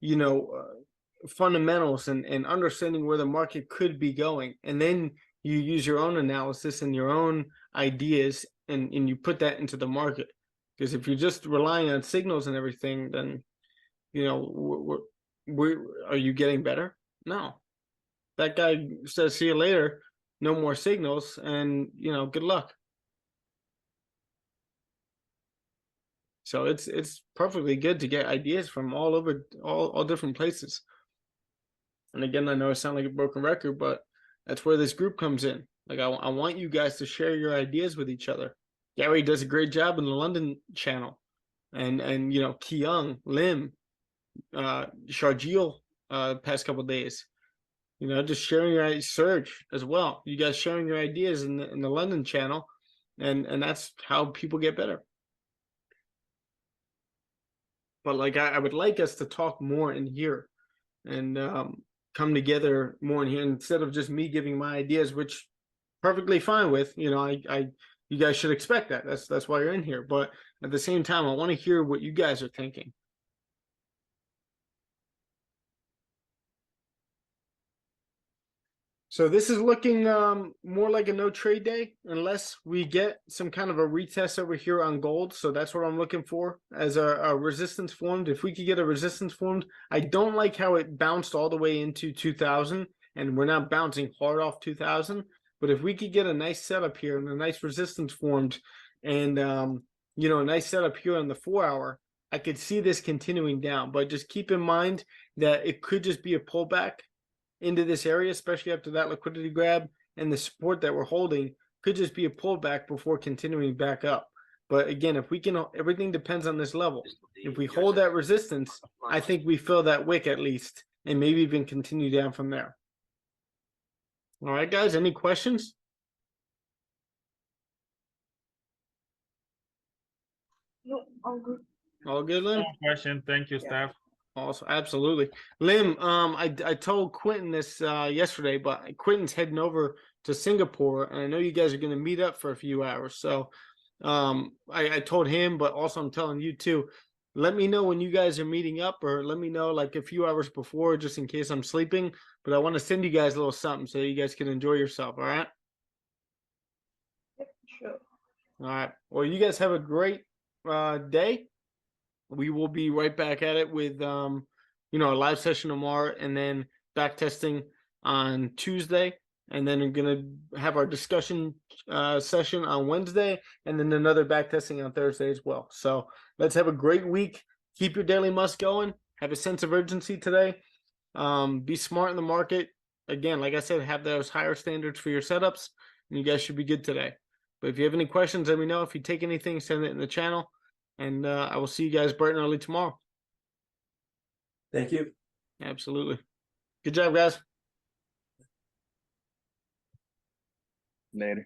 you know, fundamentals and understanding where the market could be going, and then you use your own analysis and your own ideas, and you put that into the market. Because if you're just relying on signals and everything, then you know, are you getting better? No. That guy says, "See you later." No more signals, and you know, good luck. So it's perfectly good to get ideas from all over, all different places. And again, I know it sounds like a broken record, but that's where this group comes in. Like I want you guys to share your ideas with each other. Gary does a great job in the London channel, and you know, Kyung, Lim, Sharjeel, past couple of days. You know, just sharing your Surge as well. You guys sharing your ideas in the London channel, and that's how people get better. But like I would like us to talk more in here, and come together more in here instead of just me giving my ideas, which perfectly fine with. You know, you guys should expect that. That's why you're in here. But at the same time, I want to hear what you guys are thinking. So this is looking more like a no trade day unless we get some kind of a retest over here on gold. So that's what I'm looking for as a resistance formed. If we could get a resistance formed, I don't like how it bounced all the way into 2000 and we're not bouncing hard off 2000. But if we could get a nice setup here and a nice resistance formed and, you know, a nice setup here on the 4-hour, I could see this continuing down. But just keep in mind that it could just be a pullback into this area, especially after that liquidity grab, and the support that we're holding could just be a pullback before continuing back up. But again, if we can, everything depends on this level. If we hold that resistance, I think we fill that wick at least, and maybe even continue down from there. All right, guys, any questions? No, all good. All good, Lim? No question. Thank you, Yeah. Steph. Also, absolutely. Lim, I told Quentin this yesterday, but Quentin's heading over to Singapore, and I know you guys are going to meet up for a few hours. So I told him, but also I'm telling you too, let me know when you guys are meeting up, or let me know like a few hours before, just in case I'm sleeping. But I want to send you guys a little something so you guys can enjoy yourself, all right? Sure. All right. Well, you guys have a great day. We will be right back at it with a live session tomorrow, and then back testing on Tuesday, and then we're gonna have our discussion session on Wednesday, and then another back testing on Thursday as well. So let's have a great week. Keep your daily must going. Have a sense of urgency today. Be smart in the market. Again, like I said, have those higher standards for your setups, and you guys should be good today. But if you have any questions, let me know. If you take anything, send it in the channel. And I will see you guys bright and early tomorrow. Thank you. Absolutely. Good job, guys. Later.